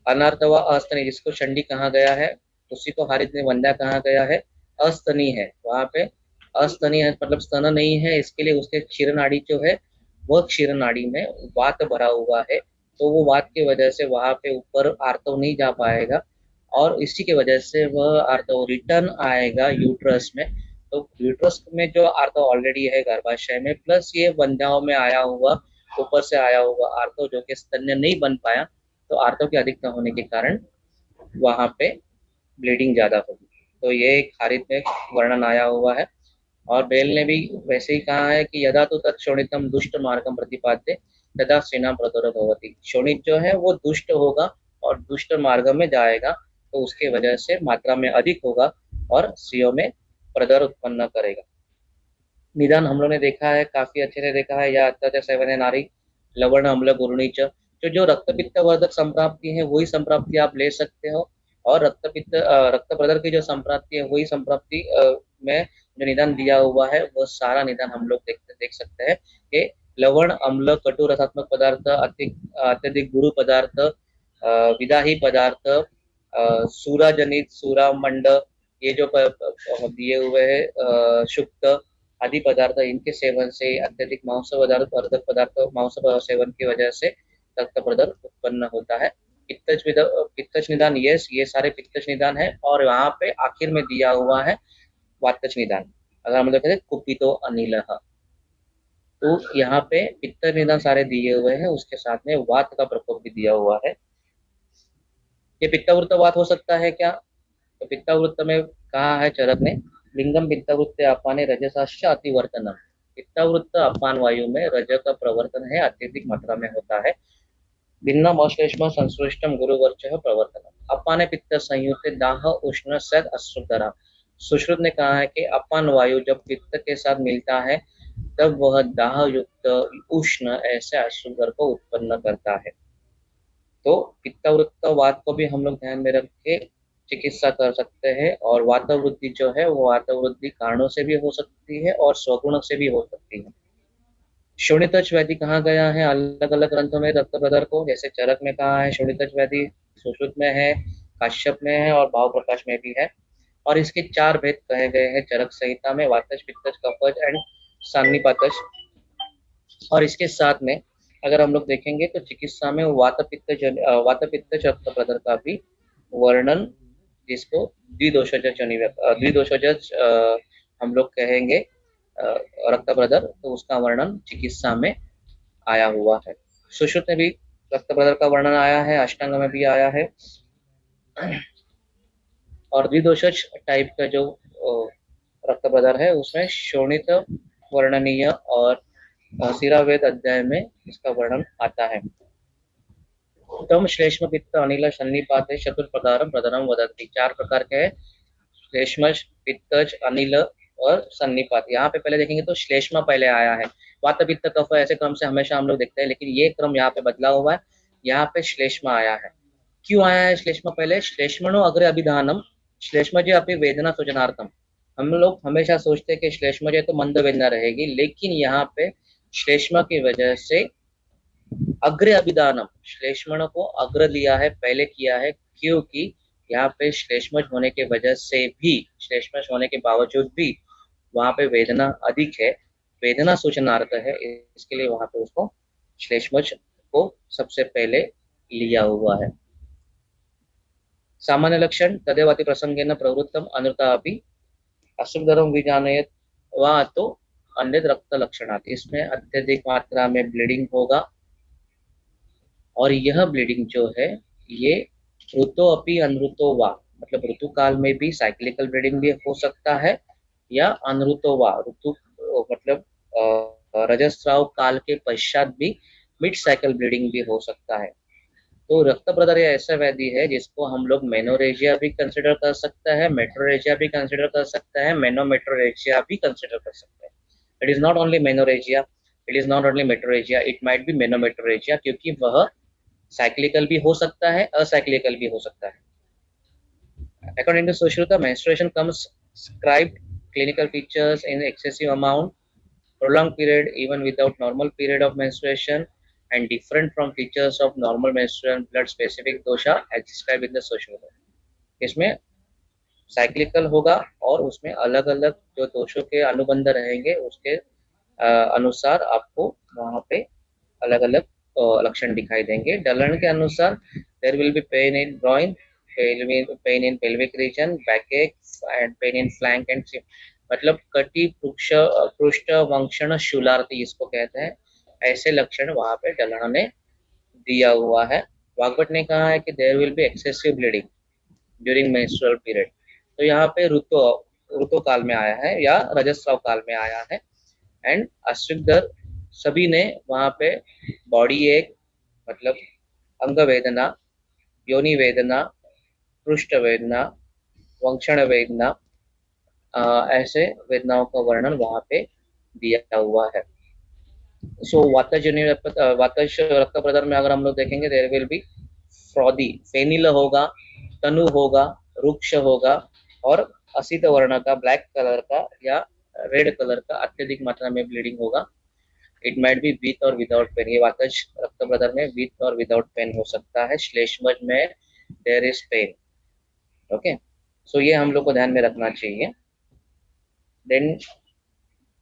अनार्तवा अस्तनी जिसको चंडी कहा गया है, उसी को हारित ने वंध्या कहा गया है। अस्तनी है, वहां पे अस्तनी है मतलब स्तन नहीं है, इसके लिए उसके क्षीर नाड़ी जो है वह क्षीर नाड़ी में वात भरा हुआ है, तो वो वात की वजह से वहां पे ऊपर आर्तव नहीं जा पाएगा और इसी की वजह से वह आर्तव रिटर्न आएगा यूट्रस में। तो यूट्रस में जो आर्तव ऑलरेडी है गर्भाशय में, प्लस ये वंध्याओं में आया हुआ, ऊपर से आया हुआ आर्तव जो कि स्तन्य नहीं बन पाया, तो आर्तव की अधिकता होने के कारण वहां पे ब्लीडिंग ज्यादा होगी। तो ये एक हारित में वर्णन आया हुआ है। और बेल ने भी वैसे ही कहा है कि यदा तो तत्शोणितम दुष्ट मार्गम प्रतिपाद्य तदा सेना प्रतुरत होती। शोणित जो है वो दुष्ट होगा और दुष्ट मार्ग में जाएगा, तो उसके वजह से मात्रा में अधिक होगा और स्त्रियों में प्रदर उत्पन्न करेगा। निदान हम लोग ने देखा है, काफी अच्छे से देखा है, या अत्याचार सेवन नारी लवण अम्ल गुरुणीच, जो रक्त पित्त वर्धक संप्राप्ति है वही संप्राप्ति आप ले सकते हो, और रक्त पित्त रक्त प्रदर की जो संप्राप्ति है वही संप्राप्ति में जो निदान दिया हुआ है वह सारा निदान हम लोग देख सकते हैं कि लवण अम्ल कटु रसात्मक पदार्थ, अत्यधिक गुरु पदार्थ, विदाही पदार्थ, सूरा जनित सूरा मंड, ये जो दिए हुए है शुक्त आदि पदार्थ, इनके सेवन से अत्यधिक मांस पदार्थ, वर्धक पदार्थ, मांस सेवन की वजह से रक्त प्रदर उत्पन्न होता है। पित्तज निदान, यस ये सारे पित्तज निदान है, और वहां पे आखिर में दिया हुआ है वातज निदान। अगर हम लोग कहते हैं कुपितो अनिल, तो यहाँ पे पित्त निदान सारे दिए हुए हैं, उसके साथ में वात का प्रकोप भी दिया हुआ है। ये पित्तवृत्त वात हो सकता है क्या? तो पित्तवृत्त में कहा है चरक ने, लिंगम पित्तवृत्त अपाने रजसाश्च अतिवर्तनम। पित्तवृत्त अपान वायु में रज का प्रवर्तन है, अत्यधिक मात्रा में होता है। भिन्नम अश्लेष्म संश्लिष्टम गुरुवर्च प्रवर्तनम। अपाने पित्त संयुक्त दाह उष्ण सद अश्रुधरा। सुश्रुत ने कहा है कि अपान वायु जब पित्त के साथ मिलता है तब वह दाह युक्त उष्ण ऐसे अश्रुधर को उत्पन्न करता है। तो पित्तवृत्त वात को भी हम लोग ध्यान में रख के चिकित्सा कर सकते हैं, और वातवृद्धि जो है वो वातवृद्धि कारणों से भी हो सकती है और स्वगुण से भी हो सकती है। शोणितज व्याधि कहा गया है अलग अलग ग्रंथों में रक्त प्रदर को, जैसे चरक में कहा है शोणितज व्याधि, सुश्रुत में है, काश्यप में है और भाव प्रकाश में भी है। और इसके 4 भेद कहे गए हैं चरक संहिता में, वातज पित्तज कफज एंड सान्निपातज। और इसके साथ में अगर हम लोग देखेंगे तो चिकित्सा में वात पित्त रक्त प्रदर का भी वर्णन जिसको द्विदोषज हम लोग कहेंगे रक्त प्रदर, तो उसका वर्णन चिकित्सा में आया हुआ है। सुश्रुत में भी रक्त प्रदर का वर्णन आया है, अष्टांग में भी आया है। और द्विदोषज टाइप का जो रक्त प्रदर है उसमें शोणित वर्णनीय और शिरावेद अध्याय में इसका वर्णन आता है। तम श्लेष्म पित्त अनिल सन्निपाते चतुर्प्रकारम प्रधानम वदति। 4 प्रकार के हैं, श्लेष्म, पित्तज, अनिल और सन्निपात। यहाँ पे पहले देखेंगे तो श्लेष्म पहले आया है, वात पित्त कफ ऐसे क्रम से हमेशा हम लोग देखते हैं, लेकिन ये क्रम यहाँ पे बदला हुआ है, यहाँ पे श्लेष्म आया है। क्यों आया है श्लेष्म पहले? श्लेष्मणो अग्रे अभिधानम, श्लेष्मजे अपनी वेदना सूचनार्थम। हम लोग हमेशा सोचते हैं कि श्लेष्मजे तो मंद वेदना रहेगी, लेकिन यहाँ पे श्लेष्म की वजह से अग्रे अभिधानम, श्लेष्मण को अग्र दिया है, पहले किया है, क्योंकि यहाँ पे श्लेष्मज होने के वजह से भी, श्लेष्मज होने के बावजूद भी वहां पे वेदना अधिक है, वेदना सूचनार्थ है, इसके लिए वहां पे उसको श्लेष्मज को सबसे पहले लिया हुआ है। सामान्य लक्षण तदेवाति प्रसंगेन प्रवृत्तम अनृता अपि अशुभधर्म विजानयत वा तो अन्य रक्त लक्षणात्। इसमें अत्यधिक मात्रा में ब्लीडिंग होगा, और यह ब्लीडिंग जो है ये ऋतो अपि अनृतो वा, मतलब ऋतु काल में भी साइक्लिकल ब्लीडिंग भी हो सकता है, या अनृतो वा, ऋतु मतलब रजस्राव काल के पश्चात भी मिड साइकिल ब्लीडिंग भी हो सकता है। तो रक्त प्रदर ऐसा व्याधि है जिसको हम लोग मेनोरेजिया भी कंसिडर कर सकते हैं, मेट्रोरेजिया भी कंसिडर कर सकते हैं, मेनोमेट्रोरेजिया भी कंसिडर कर सकते हैं। It is not only menorrhagia, it is not only metrorrhagia, it might be menometrorrhagia, क्योंकि वह साइक्लिकल भी हो सकता है, असाइक्लिकल भी हो सकता है। According to Sushruta, menstruation comes described clinical features in excessive amount, prolonged period even without normal period of menstruation, and different from features of normal menstrual blood specific dosha as described in the Sushruta. इसमें cyclical होगा और उसमें अलग अलग जो दोषों के अनुबंध रहेंगे उसके अनुसार आपको वहां पे अलग अलग लक्षण दिखाई देंगे। डलन के अनुसार there will be pain in groin, pain in pelvic region, backache and pain in flank and hip, मतलब कटी पृष्ठ वंक्षण शूलार्थी इसको कहते हैं, ऐसे लक्षण वहां पे डलन ने दिया हुआ है। वाग्भट ने कहा है कि there will be excessive bleeding during menstrual period, तो यहाँ पे ऋतु काल में आया है या रजस्राव काल में आया है। एंड अश्विकधर सभी ने वहां पे बॉडी एक, मतलब अंग वेदना, योनि वेदना, पृष्ठ वेदना, वंक्षण वेदना, ऐसे वेदनाओं का वर्णन वहां पे दिया हुआ है। सो वातजन्य रक्त प्रदर में अगर हम लोग देखेंगे देयर विल बी फ्रॉदी, फेनिल होगा, तनु होगा, रुक्ष होगा, और असित वर्ण का, ब्लैक कलर का या रेड कलर का अत्यधिक मात्रा में ब्लीडिंग होगा। इट माइट बी विथ और विदाउट पेन, ये वातज रक्त प्रदर में विथ और विदाउट पेन हो सकता है। श्लेष्मज में there is pain. Okay, so ये हम लोग को ध्यान में रखना चाहिए। देन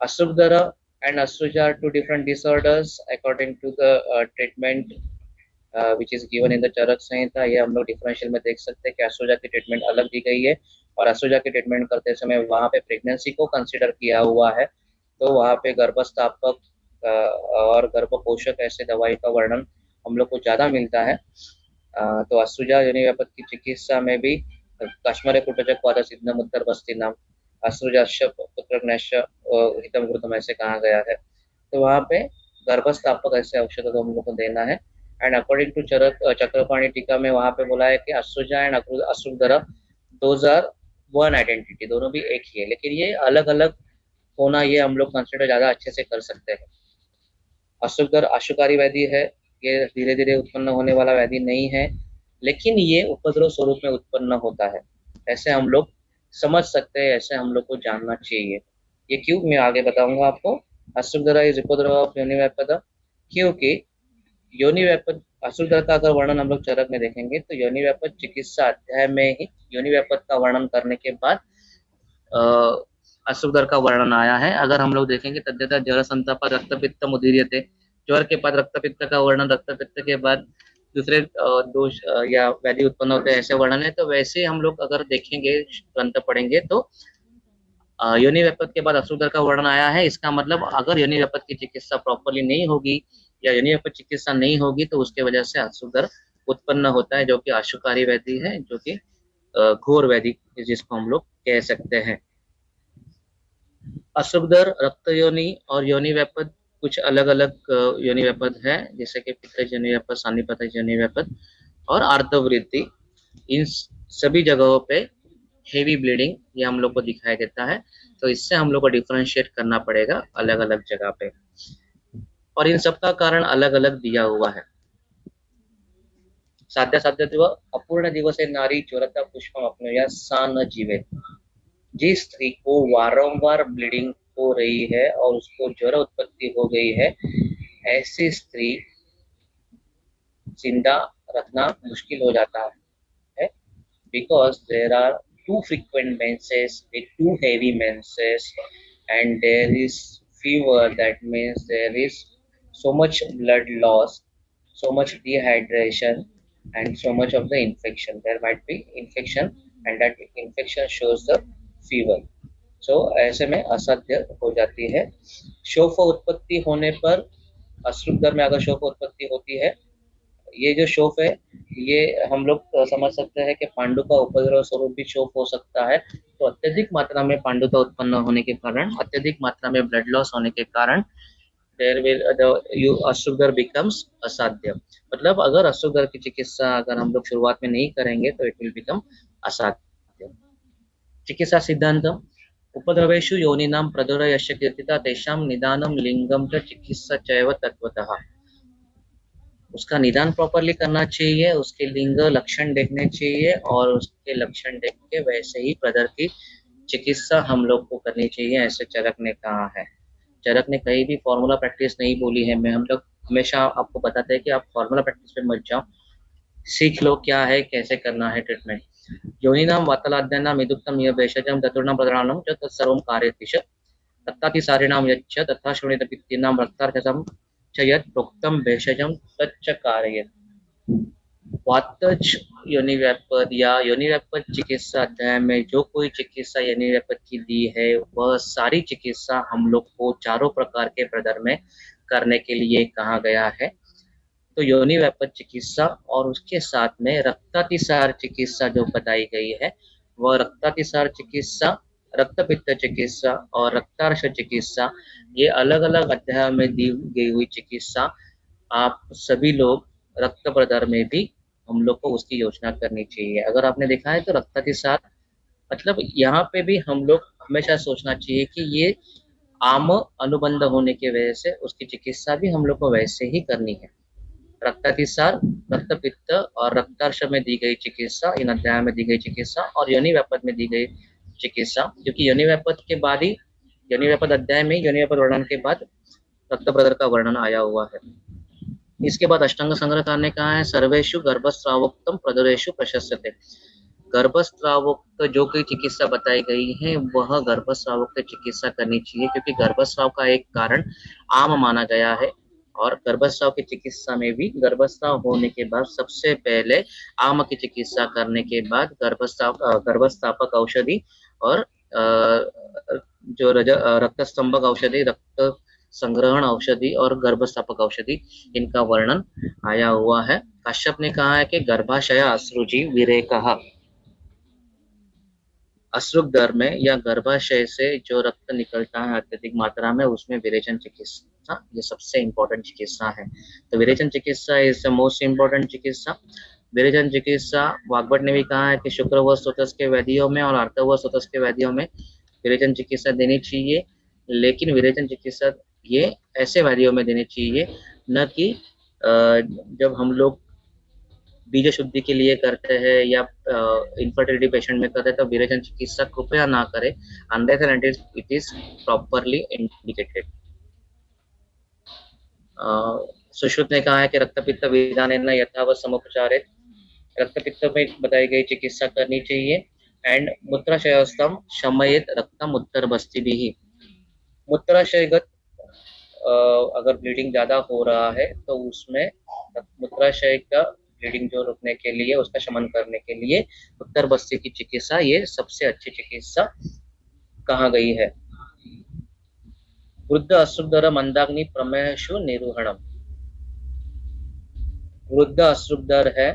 अशुभधर and Asruja are two different disorders according to the treatment which is given in the चरक संहिता। ये हम लोग डिफरेंशियल में देख सकते हैं कि अशुजा की ट्रीटमेंट अलग दी गई है, और अशुजा की ट्रीटमेंट करते समय वहाँ पे प्रेगनेंसी को कंसिडर किया हुआ है, तो वहाँ पे गर्भस्थापक और गर्भपोषक ऐसे दवाई का वर्णन हम लोग को ज़्यादा मिलता है। तो अशुजा योनिव्यापक की चिकित्सा में भी कश्मरे कुटजक वादा सिद्धम उत्तर बस्ती नाम अश्रुजाश्य पुत्रग्नश्य हितम घृतम ऐसे कहा गया है, तो वहाँ पे गर्भस्थापक ऐसे औषध को हम लोग को देना है। एंड अकॉर्डिंग टू चक्रपाणी टीका में वहाँ पे बोला है कि अश्रुजा एंड अश्रुधर दोज आर वन आइडेंटिटी, दोनों भी एक ही है, लेकिन ये अलग अलग होना ये हम लोग कंसिडर ज्यादा अच्छे से कर सकते हैं। अश्रुधर आशुकारी व्याधि है, ये धीरे धीरे उत्पन्न होने वाला व्याधि नहीं है, लेकिन ये उपद्रव स्वरूप में उत्पन्न होता है, ऐसे हम लोग समझ सकते हैं, ऐसे हम लोग को जानना चाहिए। ये क्यों, मैं आगे बताऊंगा आपको। अशुभधर इज उपद्रव ऑफ योनिव्यापद, क्योंकि योनिव्यापद अशुभधर का अगर वर्णन हम लोग चरक में देखेंगे तो योनिव्यापद चिकित्सा अध्याय में ही योनिव्यापद का वर्णन करने के बाद अशुभधर का वर्णन आया है। अगर हम लोग देखेंगे तद्यथा ज्वर संताप रक्तपित्त मुदीर्यते, ज्वर के बाद रक्तपित्त का वर्णन, रक्तपित्त के बाद दूसरे दोष या व्याधि उत्पन्न होते हैं, ऐसे वर्णन है। तो वैसे हम लोग अगर देखेंगे, ग्रंथ पढ़ेंगे, तो योनि व्यपद के बाद अशुद्धर का वर्णन आया है। इसका मतलब अगर योनि व्यपद की चिकित्सा प्रॉपरली नहीं होगी या योनि व्यपद चिकित्सा नहीं होगी तो उसके वजह से अशुद्धर उत्पन्न होता है, जो कि अशुकारी व्याधि है, जो कि घोर व्याधि जिसको हम लोग कह सकते हैं। अशुद्धर, रक्त योनि और योनि व्यपद कुछ अलग अलग योनि व्यपद है, जैसे कि पित्तज योनि व्यपद, सानिपतज योनि व्यपद और आर्तवृत्ति। इन सभी जगहों पे हेवी ब्लीडिंग ये हम लोग को दिखाई देता है। तो इससे हम लोग को डिफरेंशिएट करना पड़ेगा अलग अलग जगह पे, और इन सब का कारण अलग अलग दिया हुआ है। साध्य साध्यत्व अपूर्ण दिवसे नारी ज्वरता पुष्पम अपनुया सा न जीवे। जिस स्त्री को वारंवार ब्लीडिंग हो रही है और उसको ज्वर उत्पत्ति हो गई है, ऐसी स्त्री जिंदा रखना मुश्किल हो जाता है, because there are too frequent menses with too heavy menses, and there is fever. That means there is so much blood loss, so much dehydration, and so much of the infection. There might be infection, and that infection shows the fever. So ऐसे में असाध्य हो जाती है। शोफ उत्पत्ति होने पर, अश्रुदर में अगर शोफ उत्पत्ति होती है, ये जो शोफ है ये हम लोग समझ सकते हैं कि पांडु का उपद्रव स्वरूप भी शोफ हो सकता है। तो अत्यधिक मात्रा में पांडुता उत्पन्न होने के कारण, अत्यधिक मात्रा में ब्लड लॉस होने के कारण देयर विल अशुगर बिकम्स असाध्य। मतलब अगर अशुगर की चिकित्सा अगर हम लोग शुरुआत में नहीं करेंगे तो इट विल बिकम असाध्य। चिकित्सा सिद्धांत: उपद्रवेषु योनिनां प्रदुरयस्य कीर्तिता तेषां निदानं लिंगम च चिकित्सा चैव तत्वतः। उसका निदान प्रॉपरली करना चाहिए, उसके लिंग लक्षण देखने चाहिए और उसके लक्षण देख के वैसे ही प्रदर की चिकित्सा हम लोग को करनी चाहिए, ऐसे चरक ने कहा है। चरक ने कहीं भी फॉर्मूला प्रैक्टिस नहीं बोली है। मैं हम लोग हमेशा आपको बताते हैं कि आप फॉर्मूला प्रैक्टिस पे मत जाओ, सीख लो क्या है, कैसे करना है ट्रीटमेंट। योनिनाम वातलाद्यानाम इदुक्तम यह भेषजम चतुर्णाम प्रधानम च तत्सर्वं कार्यतिश तत्तातिसारिणाम यच्च तथा शोणित पित्तीनां रक्तार्चसम च यत् प्रोक्तम भेषजम तच्च कारयेत्। वातज योनि व्यापद या योनि व्यापद चिकित्सा अध्याय में जो कोई चिकित्सा योनि व्यापद की दी है, वह सारी चिकित्सा हम लोग को चारों प्रकार के प्रदर में करने के लिए कहा गया है। तो योनि व्यापद चिकित्सा और उसके साथ में रक्तातिसार चिकित्सा जो बताई गई है, वह रक्तातिसार चिकित्सा, रक्तपित्त चिकित्सा और रक्तार्श चिकित्सा, ये अलग अलग अध्याय में दी गई हुई चिकित्सा आप सभी लोग रक्त प्रदर में भी हम लोग को उसकी योजना करनी चाहिए। अगर आपने देखा है तो रक्तातिसार मतलब यहाँ पे भी हम लोग हमेशा सोचना चाहिए कि ये आम अनुबंध होने की वजह से उसकी चिकित्सा भी हम लोग को वैसे ही करनी है। रक्तातिसार, रक्तपित्त और रक्तार्श में दी गई चिकित्सा, इन अध्याय में दी गई चिकित्सा और योनि व्यापद में दी गई चिकित्सा, क्योंकि योनि व्यापद के बाद ही, योनि व्यापद अध्याय में योनि व्यापद वर्णन के बाद रक्त प्रदर का वर्णन आया हुआ है। इसके बाद अष्टांग संग्रह ने कहा है सर्वेशु गर्भस्रावोक्तम प्रदुरेशु प्रशस्यते। गर्भस्रावोक्त जो कोई चिकित्सा बताई गई है वह गर्भस्रावोक्त चिकित्सा करनी चाहिए, क्योंकि गर्भस्राव का एक कारण आम माना गया है। और गर्भस्राव की चिकित्सा में भी गर्भस्राव होने के बाद सबसे पहले आम की चिकित्सा करने के बाद गर्भस्थापक औषधि और जो रक्तस्तंभक औषधि, रक्त संग्रहण औषधि और गर्भस्थापक औषधि, इनका वर्णन आया हुआ है। कश्यप ने कहा है कि गर्भाशय अश्रुजी विरेकः, अश्रुदर में या गर्भाशय से जो रक्त निकलता है अत्यधिक मात्रा में, उसमें विरेचन चिकित्सा ये सबसे इम्पोर्टेंट चिकित्सा है। तो विरेचन चिकित्सा इज द मोस्ट इम्पोर्टेंट चिकित्सा। विरेचन चिकित्सा वाग्भट ने भी कहा है कि शुक्र व स्तोत्रस के व्याधियों में और अर्थ व स्तोत्रस के व्याधियों में विरेचन चिकित्सा देनी चाहिए, लेकिन विरेचन चिकित्सा ये ऐसे व्याधियों में देनी चाहिए न कि जब हम लोग बीज शुद्धि के लिए करते हैं या इनफर्टिलिटी पेशेंट में करते हैं, तो विरेचन चिकित्सा कृपया ना करें unless and it is properly indicated. Sushruta ने कहा है कि रक्तपित्त विधानेन यथावत समुपचारित, रक्तपित्त में बताई गई चिकित्सा करनी चाहिए। एंड मूत्राशयस्तम शमयेत रक्तम उत्तरबस्तिभिः। मूत्राशयगत अगर ब्लीडिंग ज्यादा हो रहा है तो उसमें मूत्राशय का ब्लीडिंग जो रुकने के लिए, उसका शमन करने के लिए उत्तर बस्ती की चिकित्सा ये सबसे अच्छी चिकित्सा कहा गई है। वृद्ध अश्रुदर मंदाग्नि प्रमेयशु निरूहणम। वृद्ध अश्रुदर है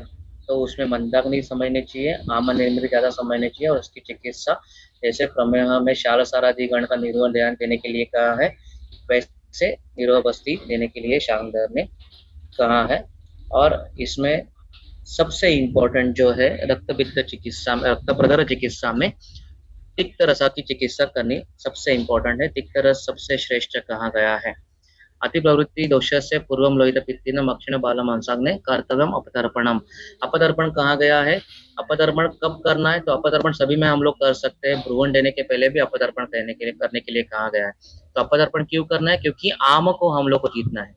तो उसमें मंदाग्नि समझनी चाहिए, आम निर्मित ज्यादा समझनी चाहिए, और उसकी चिकित्सा जैसे प्रमेह में शालसारादि गण का निरूपण ध्यान देने के लिए कहा है, वैसे निरोह बस्ती देने के लिए शांगधर ने कहा है। और इसमें सबसे इम्पोर्टेंट जो है रक्त पित्त चिकित्सा में, रक्त प्रदर चिकित्सा में तिक्त रसा की चिकित्सा करनी सबसे इम्पोर्टेंट है। तिक्त रस सबसे श्रेष्ठ कहा गया है। अति प्रवृत्ति दोषस्य पूर्वम लोहित पित्तेन मक्षिण बालम अंसाग्ने कर्तव्यम अपतर्पणम। अपतर्पण कहा गया है। अपतर्पण कब करना है? तो अपतर्पण सभी में हम लोग कर सकते हैं। भ्रूण देने के पहले भी अपतर्पण करने के लिए कहा गया है। तो अपतर्पण क्यों करना है? क्योंकि आम को हम लोग को जीतना है।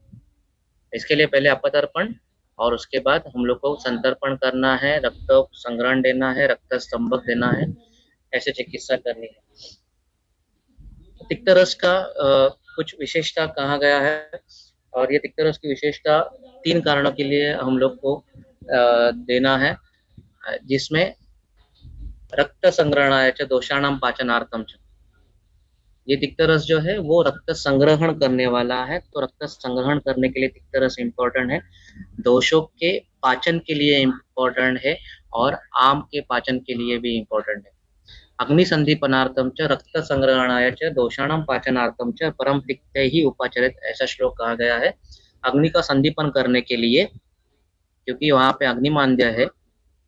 इसके लिए पहले अपतर्पण और उसके बाद हम लोग को संतर्पण करना है, रक्त संग्रहण देना है, रक्त स्तंभक देना है, ऐसे चिकित्सा करनी है। तिक्त रस का कुछ विशेषता कहा गया है, और ये तिक्त रस की विशेषता 3 कारणों के लिए हम लोग को देना है, जिसमें रक्त संग्रहणाय च दोषाणाम पाचनार्थम च। ये तिक्त रस जो है वो रक्त संग्रहण करने वाला है, तो रक्त संग्रहण करने के लिए तिक्त रस इम्पोर्टेंट है, दोषों के पाचन के लिए इम्पोर्टेंट है, और आम के पाचन के लिए भी इम्पोर्टेंट है। अग्निसंधिपनार्थम च रक्त संग्रहणाय च दोषाणाम पाचनार्थम च परम तिक्ते ही उपाचरित, ऐसा श्लोक कहा गया है। अग्नि का संदीपन करने के लिए, क्योंकि वहां पे अग्निमांद्य है,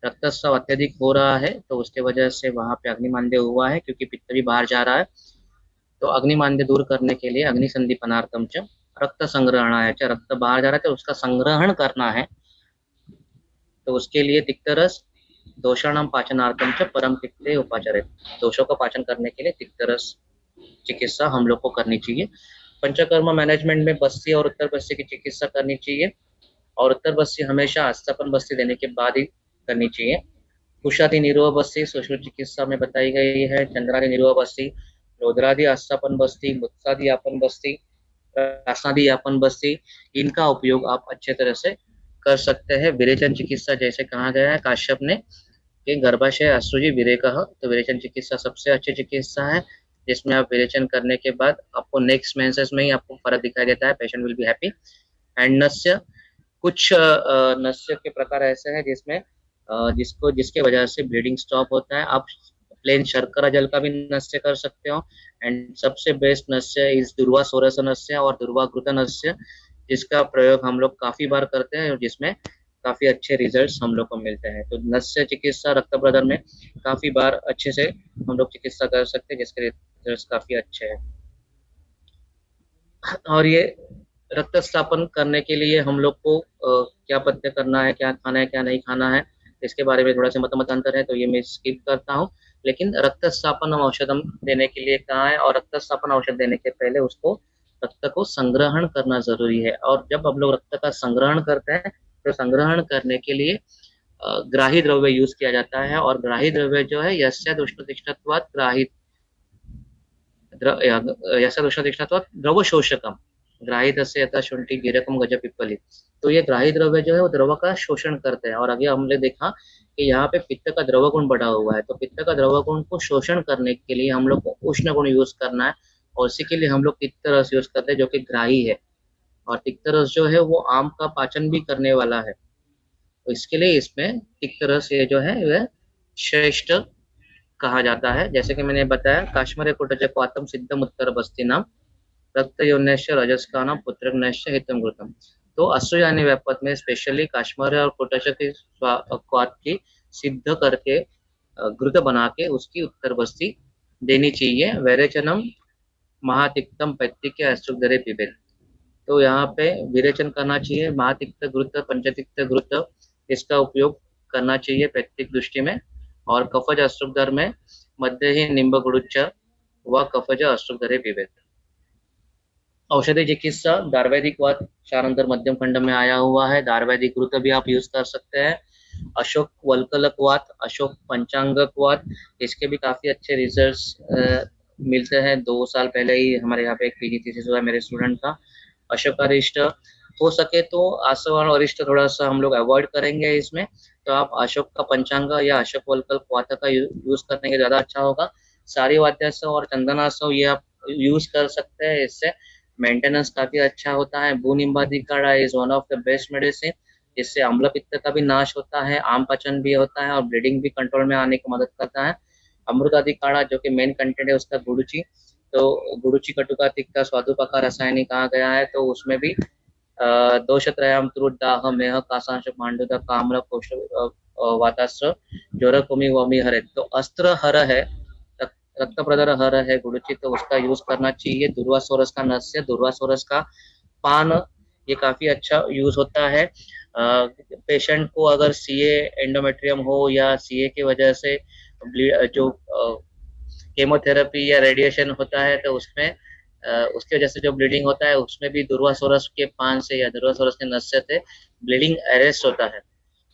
रक्तस्राव अत्यधिक हो रहा है, तो उसके वजह से वहां पे अग्निमांद्य हुआ है, क्योंकि पित्त भी बाहर जा रहा है। तो अग्निमांद्य दूर करने के लिए अग्निसंधिपनार्थम च रक्त संग्रहणाय च, रक्त बाहर जा रहा है तो उसका संग्रहण करना है, तो उसके लिए तिक्त रस दोषाणाम पाचनार्थम च परम तिक्ते उपाचरित, दोषों का पाचन करने के लिए तिक्त रस चिकित्सा हम लोग को करनी चाहिए। पंचकर्म मैनेजमेंट में बस्ती और उत्तर बस्ती की चिकित्सा करनी चाहिए, और उत्तर बस्ती हमेशा आस्थापन बस्ती देने के बाद ही करनी चाहिए। कुशादि निरोह बस्ती सुश्रुत चिकित्सा में बताई गई है। चंद्रादि निरोह बस्ती, रोद्रादि आस्थापन बस्ती, मुत्सादि यापन बस्ती, रासनादि यापन बस्ती, इनका उपयोग आप अच्छे तरह से कर सकते हैं। विरेचन चिकित्सा जैसे कहा गया है काश्यप ने कि गर्भाशय अश्रुजी विरेकः, तो विरेचन चिकित्सा सबसे अच्छी चिकित्सा है, जिसमें आप विरेचन करने के बाद आपको नेक्स्ट मेंसेस में ही आपको फर्क दिखाई देता है, patient will be happy. And नस्य, कुछ नस्य के प्रकार ऐसे हैं जिसमें जिसके वजह से ब्लीडिंग स्टॉप होता है। आप प्लेन शर्करा जल का भी नस्य कर सकते हो, एंड सबसे बेस्ट नस्य इस दुर्वा सोरस नस्य और दुर्वा घृत नस्य, जिसका प्रयोग हम लोग काफी बार करते हैं और जिसमें काफी अच्छे रिजल्ट्स हम लोग को मिलते हैं। तो नस्य चिकित्सा रक्त प्रदर में काफी बार अच्छे से हम लोग चिकित्सा कर सकते हैं, जिसके रिजल्ट्स काफी अच्छे हैं। और ये रक्त स्थापन करने के लिए हम लोग को क्या पथ्य करना है, क्या खाना है, क्या नहीं खाना है, इसके बारे में थोड़ा सा मत अंतर है, तो ये मैं स्किप करता हूँ। लेकिन रक्त स्थापन औषधम देने के लिए कहा है, और रक्त स्थापन औषध देने के पहले उसको रक्त को संग्रहण करना जरूरी है। और जब हम लोग रक्त का संग्रहण करते हैं तो संग्रहण करने के लिए ग्राही द्रव्य यूज किया जाता है, और ग्राही द्रव्य जो है यस्याद उष्णतिष्ठत्वात् ग्राही यस्याद उष्णतिष्ठत्वात् द्रव शोषकम ग्राहितस्य यथा शुंठी गिरकम गज पिप्पली। तो ये ग्राही द्रव्य जो है वो द्रव का शोषण करते हैं, और आगे हमने देखा कि यहाँ पे पित्त का द्रव गुण बढ़ा हुआ है, तो पित्त का द्रव गुण को शोषण करने के लिए हम लोग को उष्ण गुण यूज करना है, और इसी के लिए हम लोग तिक्त रस यूज करते हैं जो कि ग्राही है। और तिक्त रस जो है वो आम का पाचन भी करने वाला है, तो इसके लिए इसमें तिक्त रस ये जो है वह श्रेष्ठ कहा जाता है। जैसे कि मैंने बताया, काश्मीर कुटजक्वातम सिद्धम उत्तर बस्ती नाम रक्त योन्यश्च रजस्कानम पुत्रग्नश्च हितम घृतम। तो अश्रुयानी व्यापक में स्पेशली काश्मीर और कुटज की क्वात की सिद्ध करके घृत बना के उसकी उत्तर बस्ती देनी चाहिए। वैरेचनम महातिक्तम पैतिक अश्रुदरे पिबेत, तो यहाँ पे विरेचन करना चाहिए। महातिक्त घृत, पंचतिक्त घृत, इसका उपयोग करना चाहिए पैतिक दृष्टि में। और कफज अश्रुदर में मध्य ही निम्ब गुड़ुच्च व कफज अश्रुदरे पिबेत। औषधि चिकित्सा दार्वैदिक वात शारंतर मध्यम खंड में आया हुआ है, दार्वैदिक घृत भी आप यूज कर सकते हैं। अशोक वल्कलक वात, अशोक पंचांगक वात, इसके भी काफी अच्छे रिजल्ट्स मिलते हैं। 2 साल पहले ही हमारे यहाँ पे एक पीजी थीसिस हुआ है मेरे स्टूडेंट का। अशोकारिष्ट हो सके तो आसव और वरिष्ठ थोड़ा सा हम लोग अवॉइड करेंगे इसमें। तो आप अशोक का पंचांग या अशोक वलकल क्वाथ का यूज करने के ज़्यादा अच्छा होगा। सारी वाद्यासव और चंदनासव ये आप यूज कर सकते हैं, इससे मेंटेनेंस काफी अच्छा होता है। भूनिम्बादी काढ़ा is one of the best medicine, जिससे अम्ल पित्त का भी नाश होता है, आम पाचन भी होता है और ब्लीडिंग भी कंट्रोल में आने की मदद करता है। अमृतादि काढ़ा जो कि मेन कंटेंट है उसका गुड़ुचि, तो गुड़ुचि कटुका तिक्का स्वादुपका रसायनी कहा गया है, तो उसमें भी दोषत्रयं त्रुदाह मेह कासांश पांडुदा काम्र कोश वातास्र ज्वर कुमि वमि हरे, तो अस्त्र हर है, रक्त प्रदर हर है गुरुचि, तो उसका यूज करना चाहिए। दुर्वासोरस का नस्य, दुर्वासोरस का पान, ये काफी अच्छा यूज होता है। पेशेंट को अगर सीए एंडोमेट्रियम हो या सीए की वजह से जो केमोथेरेपी या रेडिएशन होता है, तो उसमें उसकी वजह से जो ब्लीडिंग होता है उसमें भी दुर्वासोरस के पान से या दुर्वासोरस के नस्य से ब्लीडिंग अरेस्ट होता है,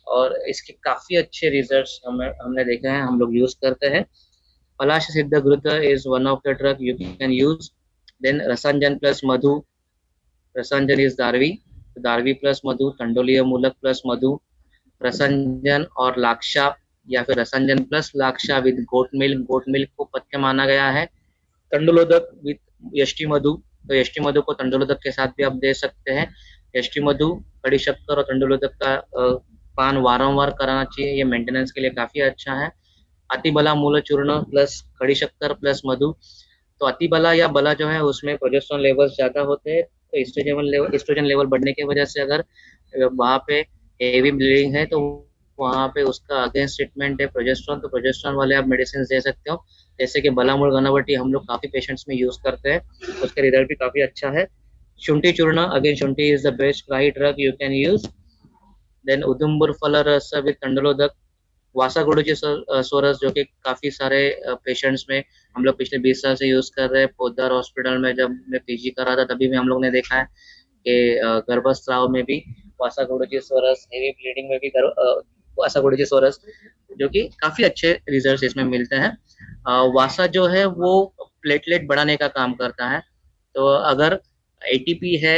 और इसके काफी अच्छे रिजल्ट्स हमने देखे हैं, हम लोग यूज करते हैं। पलाश सिद्ध घृत is one of the drug you can use. Then रसांजन प्लस मधु, रसांजन इज दारवी, दारवी प्लस मधु, तंडोलीय मूलक प्लस मधु, रसांजन और लाक्षा या फिर रसांजन प्लस लाक्षा विद गोट मिल्क को पथ्य माना गया है। तंडुलोदक विद यष्टि मधु, तो यष्टि मधु को तंडुलोदक के साथ भी आप दे सकते हैं। यष्टि मधु, कड़ी शक्कर और तंडुलोदक का पान वारंवार कराना चाहिए, ये मेंटेनेंस के लिए काफी अच्छा है। अतिबला मूल चूर्ण प्लस खड़ी शक्कर प्लस मधु, तो अतिबला या बला जो है उसमें प्रोजेस्टेरोन लेवल्स ज्यादा होते हैं, तो एस्ट्रोजन लेवल बढ़ने की वजह से अगर वहाँ पे हेवी ब्लीडिंग है तो वहाँ पे उसका अगेंस्ट ट्रीटमेंट है प्रोजेस्टेरोन, तो प्रोजेस्टेरोन वाले आप मेडिसिन दे सकते हो, जैसे कि बलामूल घनावटी हम लोग काफी पेशेंट्स में यूज करते हैं, उसका रिजल्ट भी काफी अच्छा है। शुंठी चूर्ण, अगेन शुंठी is the best cry drug you can use. Then उदुम्बर फल रस विद तंडलोदक, वासा गुड़ुचि सोरस जो कि काफी सारे पेशेंट्स में हम लोग पिछले 20 साल से यूज कर रहे हैं। पोद्दार हॉस्पिटल में जब मैं पीजी कर रहा था तभी भी हम लोग ने देखा है कि गर्भस्राव में भी वासा गुड़ुचि सोरस, हेवी ब्लीडिंग में भी वासा गुड़ुचि सोरस, जो कि काफी अच्छे रिजल्ट्स इसमें मिलते हैं। वासा जो है वो प्लेटलेट बढ़ाने का काम करता है, तो अगर एटीपी है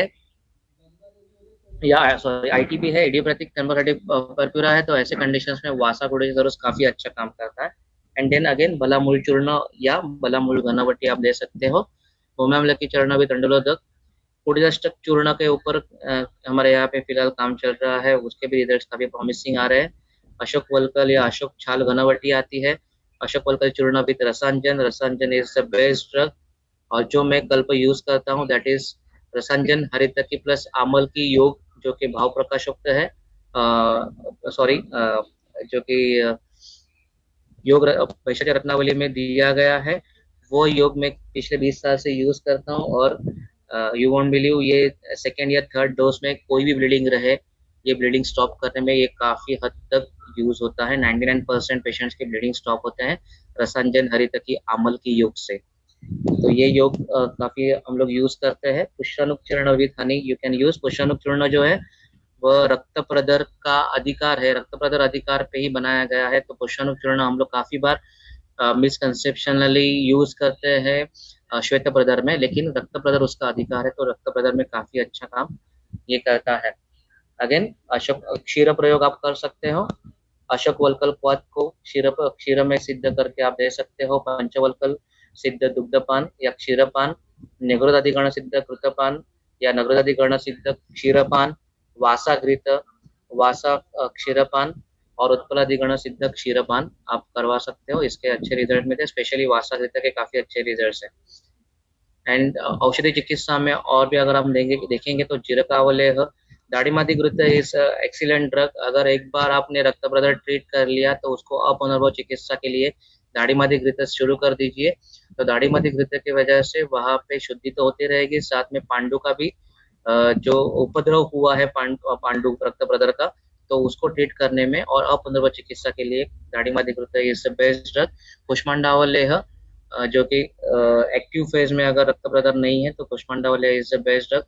या सॉरी आईटीपी है, इडियोपैथिक थर्मोरेटिक परप्यूरा है, तो ऐसे कंडीशंस में वासा गुड़िजोरस काफी अच्छा काम करता है। एंड देन अगेन बलामूल चूर्ण या बलामूल घनावटी आप दे सकते हो। होम्यामल की चरण भी तंडुलोदक, कुड़िदष्टक चूर्ण के ऊपर हमारे यहाँ पे फिलहाल काम चल रहा है, उसके भी रिजल्ट काफी प्रॉमिसिंग आ रहे हैं। अशोक वलकल या अशोक छाल घनावटी आती है, अशोक वलकल चूर्ण विद रसांजन, रसांजन इज द बेस्ट ड्रग, और जो मैं कल पर यूज करता हूँ दैट इज रसांजन हरितकी प्लस आमल की योग, जो कि भाव प्रकाशयुक्त है, सॉरी जो कि योग वैशाली रत्नावली में दिया गया है, वो योग में पिछले 20 साल से यूज करता हूँ, और यू वोंट बिलीव ये सेकेंड या थर्ड डोज में कोई भी ब्लीडिंग रहे, ये ब्लीडिंग स्टॉप करने में ये काफी हद तक यूज होता है। 99% पेशेंट्स के ब्लीडिंग स्टॉप होते हैं रसांजन हरितकी आमल की योग से, तो ये योग काफी हम लोग यूज करते हैं। पुष्पानुक चूर्ण with honey you can use. पुष्पानुक चूर्ण जो है वह रक्त प्रदर का अधिकार है, रक्त प्रदर अधिकार पे ही बनाया गया है, तो पुष्पानुक चूर्ण हम लोग काफी बार मिसकंसेप्शनली यूज करते हैं श्वेत प्रदर में, लेकिन रक्त प्रदर उसका अधिकार है, तो रक्त प्रदर में काफी अच्छा काम ये करता है। अगेन अशोक क्षीर प्रयोग आप कर सकते हो, अशोक वलकल क्वाथ को क्षीर में सिद्ध करके आप दे सकते हो। पंचवलकल सिद्ध दुग्धपान या क्षीरपान, नगरोदाधिकरण सिद्ध कृतपान या नगरोदाधिकरण सिद्ध क्षीरपान, वासा घृत, वासा क्षीरपान और उत्पलाधिकरण सिद्ध क्षीरपान आप करवा सकते हो, इसके अच्छे रिजल्ट मिलते हैं, स्पेशली वासा घृत के काफी अच्छे रिजल्ट्स हैं। एंड औषधि चिकित्सा में और भी अगर हम देखेंगे तो जीरकावलेह, दाढ़ीमादिघृत इज एक्सीलेंट ड्रग। अगर एक बार आपने रक्त प्रदर ट्रीट कर लिया तो उसको अपुनर्भव चिकित्सा के लिए दाढ़ीमादिघृत शुरू कर दीजिए, तो दाढ़ीमादिघृत की वजह से वहाँ पे शुद्धि तो होती रहेगी, साथ में पांडु का भी जो उपद्रव हुआ है पांडु रक्त प्रदर का, तो उसको ट्रीट करने में और अपुनर्भव चिकित्सा के लिए दाढ़ीमादिघृत इज बेस्ट ड्रग। कुष्मांडावलेह जो कि एक्टिव फेज में अगर रक्त प्रदर नहीं है तो कुष्मांडावलेह इज द बेस्ट ड्रग,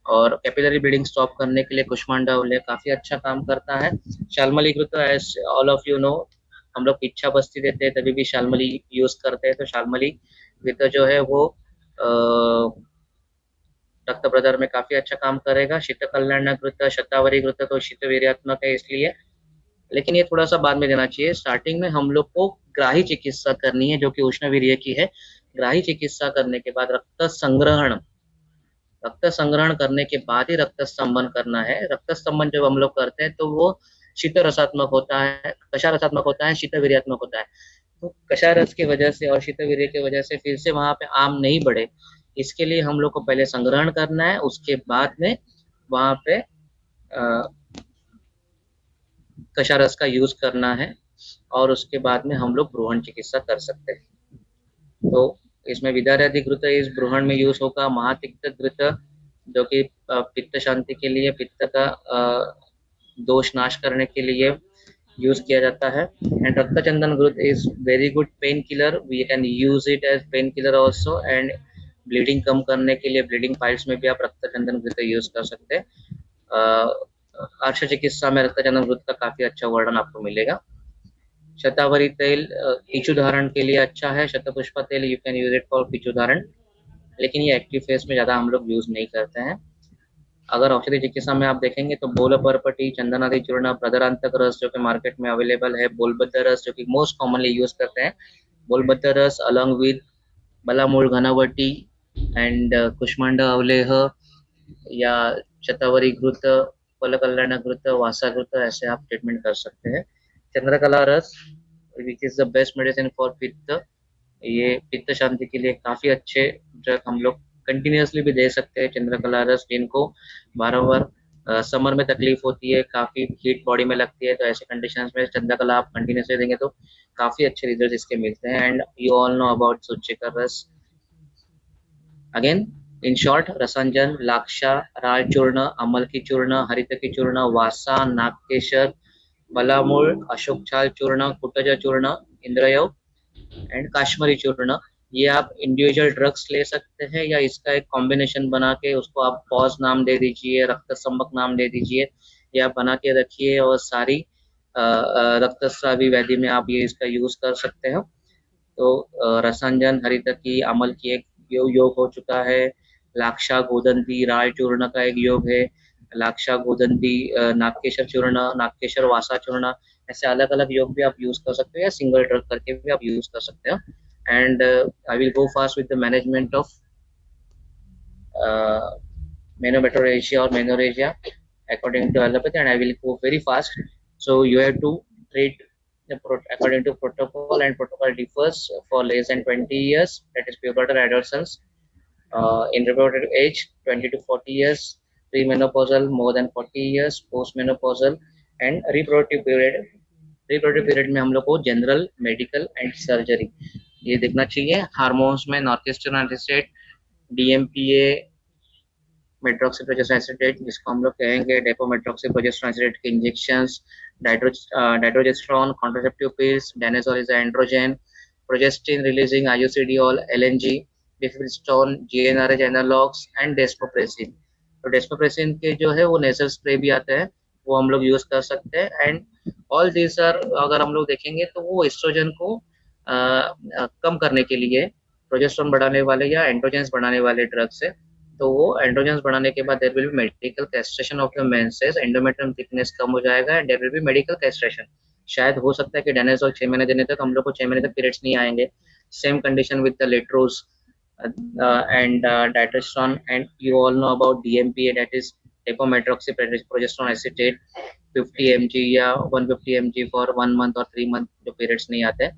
और कैपिलरी ब्लीडिंग स्टॉप करने के लिए कुष्मांडावलेह काफी अच्छा काम करता है। शालमली घृत as all of you know, हम लोग इच्छा बस्ती देते हैं तभी भी शालमली यूज करते हैं, तो शालमली घृत जो है वो रक्त प्रदान में काफी अच्छा काम करेगा। शीत कल्याण घृत, शतावरी घृत तो शीत वीर्यात्मक है इसलिए, लेकिन ये थोड़ा सा बाद में देना चाहिए। स्टार्टिंग में हम लोग को ग्राही चिकित्सा करनी है जो कि उष्णवीर्य की है। ग्राही चिकित्सा करने के बाद रक्त संग्रहण करने के बाद ही रक्त स्तंभन करना है। रक्त स्तंभन जब हम लोग करते हैं तो वो शीत रसात्मक होता है, कषाय रसात्मक होता है, शीत वीर्यात्मक होता है। तो कषाय रस की वजह से और शीत वीर्य की वजह से फिर से वहां पे आम नहीं बढ़े, इसके लिए हम लोग को पहले संग्रहण करना है, उसके बाद में वहां पे कषाय रस का यूज करना है और उसके बाद में हम लोग भ्रूण चिकित्सा कर सकते हैं। तो इसमें विदार्यादि घृत इस भ्रूण में यूज होगा। महातिक्त घृत जो कि पित्त शांति के लिए, पित्त का दोष नाश करने के लिए यूज किया जाता है। एंड रक्तचंदन घृत is very good pain killer, we can use it as pain killer also. And bleeding कम करने के लिए, ब्लीडिंग फाइल्स में भी आप रक्तचंदन घृत यूज कर सकते हैं। अर्श चिकित्सा में रक्तचंदन घृत का काफी अच्छा वर्णन आपको मिलेगा। शतावरी तेल कीचु धारण के लिए अच्छा है। शतपुष्प तेल you can use it for कीचु धारण, लेकिन ये एक्टिव फेस में ज्यादा हम लोग यूज नहीं करते हैं। अगर औषधि चिकित्सा में आप देखेंगे तो बोल परपटी, चंदनादि चूर्ण, प्रदरांतक रस जो कि मार्केट में अवेलेबल है, बोलबद्ध रस जो कि मोस्ट कॉमनली यूज करते हैं, बोलबद्ध रस अलॉन्ग विद बलामूल घनावटी एंड कुष्मांड अवलेह या शतावरी घृत, फलकल्याण घृत, वासा घृत, ऐसे आप ट्रीटमेंट कर सकते हैं। चंद्रकला रस which is the best medicine for पित्त, ये पित्त शांति के लिए काफी अच्छे ड्रग हम लोग कंटिन्यूसली भी दे सकते हैं। चंद्रकला रस जिनको बारंबार समर में तकलीफ होती है, काफी हीट बॉडी में लगती है, तो ऐसे कंडीशंस में चंद्रकला आप कंटिन्यूसली देंगे तो काफी अच्छे रिजल्ट इसके मिलते हैं। And you all know about सूचिकर रस। अगेन इन शॉर्ट, रसांजन, लाक्षा, राल चूर्ण, अमल की चूर्ण, हरित की चूर्ण, वासा, नागकेशर, बलामूल, अशोक छाल चूर्ण, कुटज चूर्ण, इंद्रयोग एंड काश्मीरी चूर्ण, ये आप इंडिविजुअल ड्रग्स ले सकते हैं या इसका एक कॉम्बिनेशन बना के उसको आप पॉज नाम दे दीजिए, रक्त संबक नाम दे दीजिए, या बना के रखिए और सारी रक्तस्रावी व्याधि में आप ये इसका यूज कर सकते हो। तो रसांजन, हरित की, अमल की एक योग हो चुका है। लाक्षा, गोदंती, राल चूर्ण का एक योग है। लाक्षा, गोदंती, नागकेशर चूर्ण, नागकेशर वासा चूर्ण, ऐसे अलग अलग योग भी आप यूज कर सकते हो या सिंगल ड्रग करके भी आप यूज कर सकते हो। And I will go fast with the management of menometrorrhagia और menorrhagia according to allopathy, and I will go very fast. So you have to treat according to protocol, and protocol differs for less than 20 years, that is pubertal adolescence, in reproductive age 20 to 40 years, premenopausal more than 40 years, postmenopausal, and reproductive period में हम लोग को general, medical and surgery ये देखना चाहिए। Hormones में norethisterone acid, DMPA, medroxyprogesterone acetate जिसको हम लोग कहेंगे डेपोमेट्रोक्सीप्रोजेस्टेरोन एसिडेट के injections, dydrogesterone, contraceptive pills, danazol is androgen, progestin releasing आईयूसीडीओल, LNG, Duphaston, GnRH analogues and desmopressin. तो डेस्मोप्रेसिन के जो है वो नेजल स्प्रे भी आते हैं, वो हम लोग यूज कर सकते हैं। एंड ऑल दिस आर, अगर हम लोग देखेंगे तो वो एस्ट्रोजन को कम करने के लिए, प्रोजेस्टेरोन बढ़ाने वाले या एंड्रोजेंस बढ़ाने वाले ड्रग्स है। तो वो एंड्रोजेंस बढ़ाने के बाद there will be medical castration of the menses, endometrium thickness कम हो जाएगा and there will be medical castration. शायद हो सकता है कि डायनाजोल 6 महीने देने तक हम लोग को 6 महीने तक पीरियड्स नहीं आएंगे। Same condition with the letrozole and diatestosterone, and you all know about DMPA, that is depometroxyprogesterone acetate 50 mg या 150 mg for 1 month और 3 month जो पीरियड्स नहीं आते।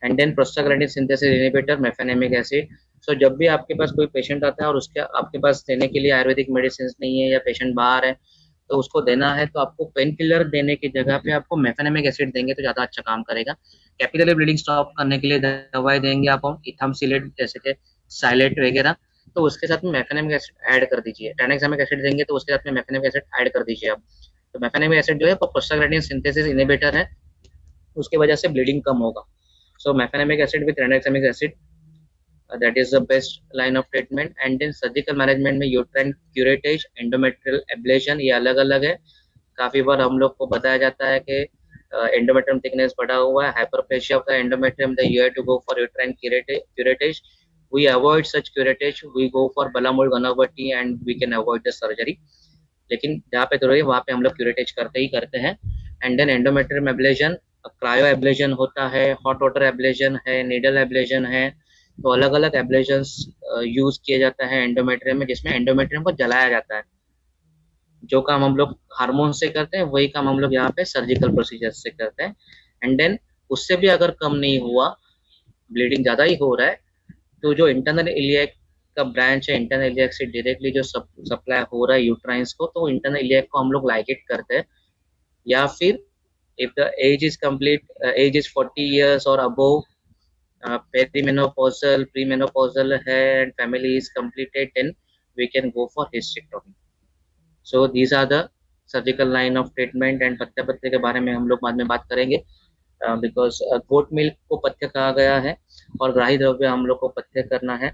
And then prostaglandin synthesis inhibitor, mefenamic acid. So जब भी आपके पास कोई patient आता है और उसके आपके पास देने के लिए आयुर्वेदिक मेडिसिन नहीं है या पेशेंट बाहर है तो उसको देना है, तो आपको पेन किलर देने की जगह पे आपको मेफेनेमिक एसिड देंगे तो ज़्यादा अच्छा काम करेगा। कैपिलरी ब्लीडिंग स्टॉप करने के लिए दवाई देंगे आप इथामसिलेट जैसे कि साइलेट वगैरह, तो उसके साथ में मेफेनेमिक एसिड ऐड कर दीजिए। ट्राइनेक्सामिक एसिड देंगे तो उसके साथ में मेफेनेमिक एसिड ऐड कर दीजिए आप। तो मेफेनेमिक एसिड जो है प्रोस्टाग्लैंडिन सिंथेसिस इनहिबिटर है, उसकी वजह से ब्लीडिंग कम होगा। So mefenamic acid with tranexamic acid, that is the best line of treatment. And then surgical management में uterine curettage, endometrial ablation, ये अलग अलग है। काफी बार हम लोग को बताया जाता है कि endometrium thickness बढ़ा हुआ है, hyperplasia of the endometrium, then you have to go for uterine curettage we avoid such curettage, we go for Balamul Ganavati and we can avoid the surgery. लेकिन जहाँ पे जरूरी है वहाँ पे हम लोग क्यूरेटेज करते हैं. And then endometrium ablation, cryo ablation होता है, हॉट वाटर एब्लेशन है, नीडल एब्लेशन है. तो अलग अलग एब्लेशंस यूज किया जाता है एंडोमेट्रियम में, जिसमें एंडोमेट्रियम को जलाया जाता है. जो काम हम लोग हार्मोन से करते हैं वही काम हम लोग यहाँ पे सर्जिकल प्रोसीजर से करते हैं. एंड देन उससे भी अगर कम नहीं हुआ, ब्लीडिंग ज़्यादा ही हो रहा है, तो जो इंटरनल इलियक का ब्रांच है, इंटरनल इलियक से डायरेक्टली जो सप्लाई हो रहा है यूट्राइंस को, तो इंटरनल इलियक को हम लोग लाइगेट करते हैं. या फिर if the age is complete, age is 40 years और अबोव, पेरीमेनोपॉजल प्रीमेनोपॉजल है and family is completed, then we can go for hysterectomy. So these are the surgical line of treatment. And पथ्य के बारे में हम लोग बाद में बात करेंगे, बिकॉज गोट मिल्क को पथ्य कहा गया है और ग्राही द्रव्य हम लोग को पथ्य करना है.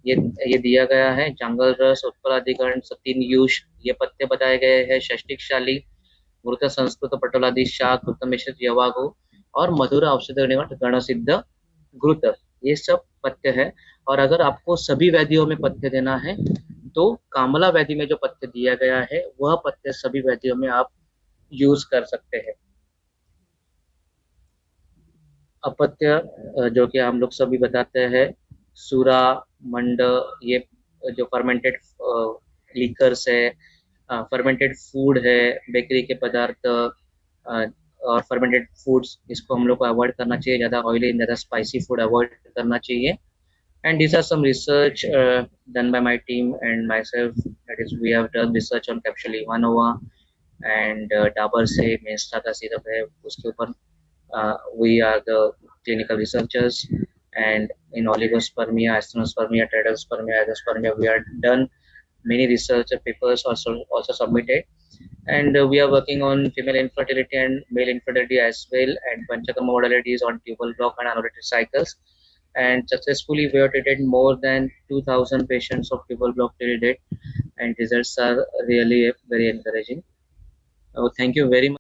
ये दिया गया है. जंगल रस, उत्पलाधिकरण, सतीन्यूष, ये पथ्य बताए गए हैं. षष्टिकशाली, मृत संस्कृत पटोलादि शाक, घृत मिश्रित यवागु और मधुर औषध गणसिद्ध घृत, ये सब पथ्य है. और अगर आपको सभी व्याधियों में पथ्य देना है तो कामला व्याधि में जो पथ्य दिया गया है वह पथ्य सभी व्याधियों में आप यूज कर सकते हैं. अपत्य जो कि हम लोग सभी बताते हैं, सूरा, मंड, ये जो फर्मेंटेड लिकर्स है, फर्मेंटेड फूड है, बेकरी के पदार्थ और फर्मेंटेड फूड्स, इसको हम लोग को अवॉइड करना चाहिए. ज़्यादा ऑयली, ज़्यादा स्पाइसी फूड अवॉइड करना चाहिए. And these are some research done by my team and myself. That is, we have done research on Capsule Ivanova and Dabur से मेंस्ट्रा का सिरप है, उसके ऊपर we are the clinical researchers. And in oligospermia, asthenospermia, tridospermia, azoospermia, we are done many research papers also submitted. And we are working on female infertility and male infertility as well, and Panchakarma modalities on tubal block and annullated cycles. And successfully we have treated more than 2000 patients of tubal block till date, and results are really very encouraging. Thank you very much.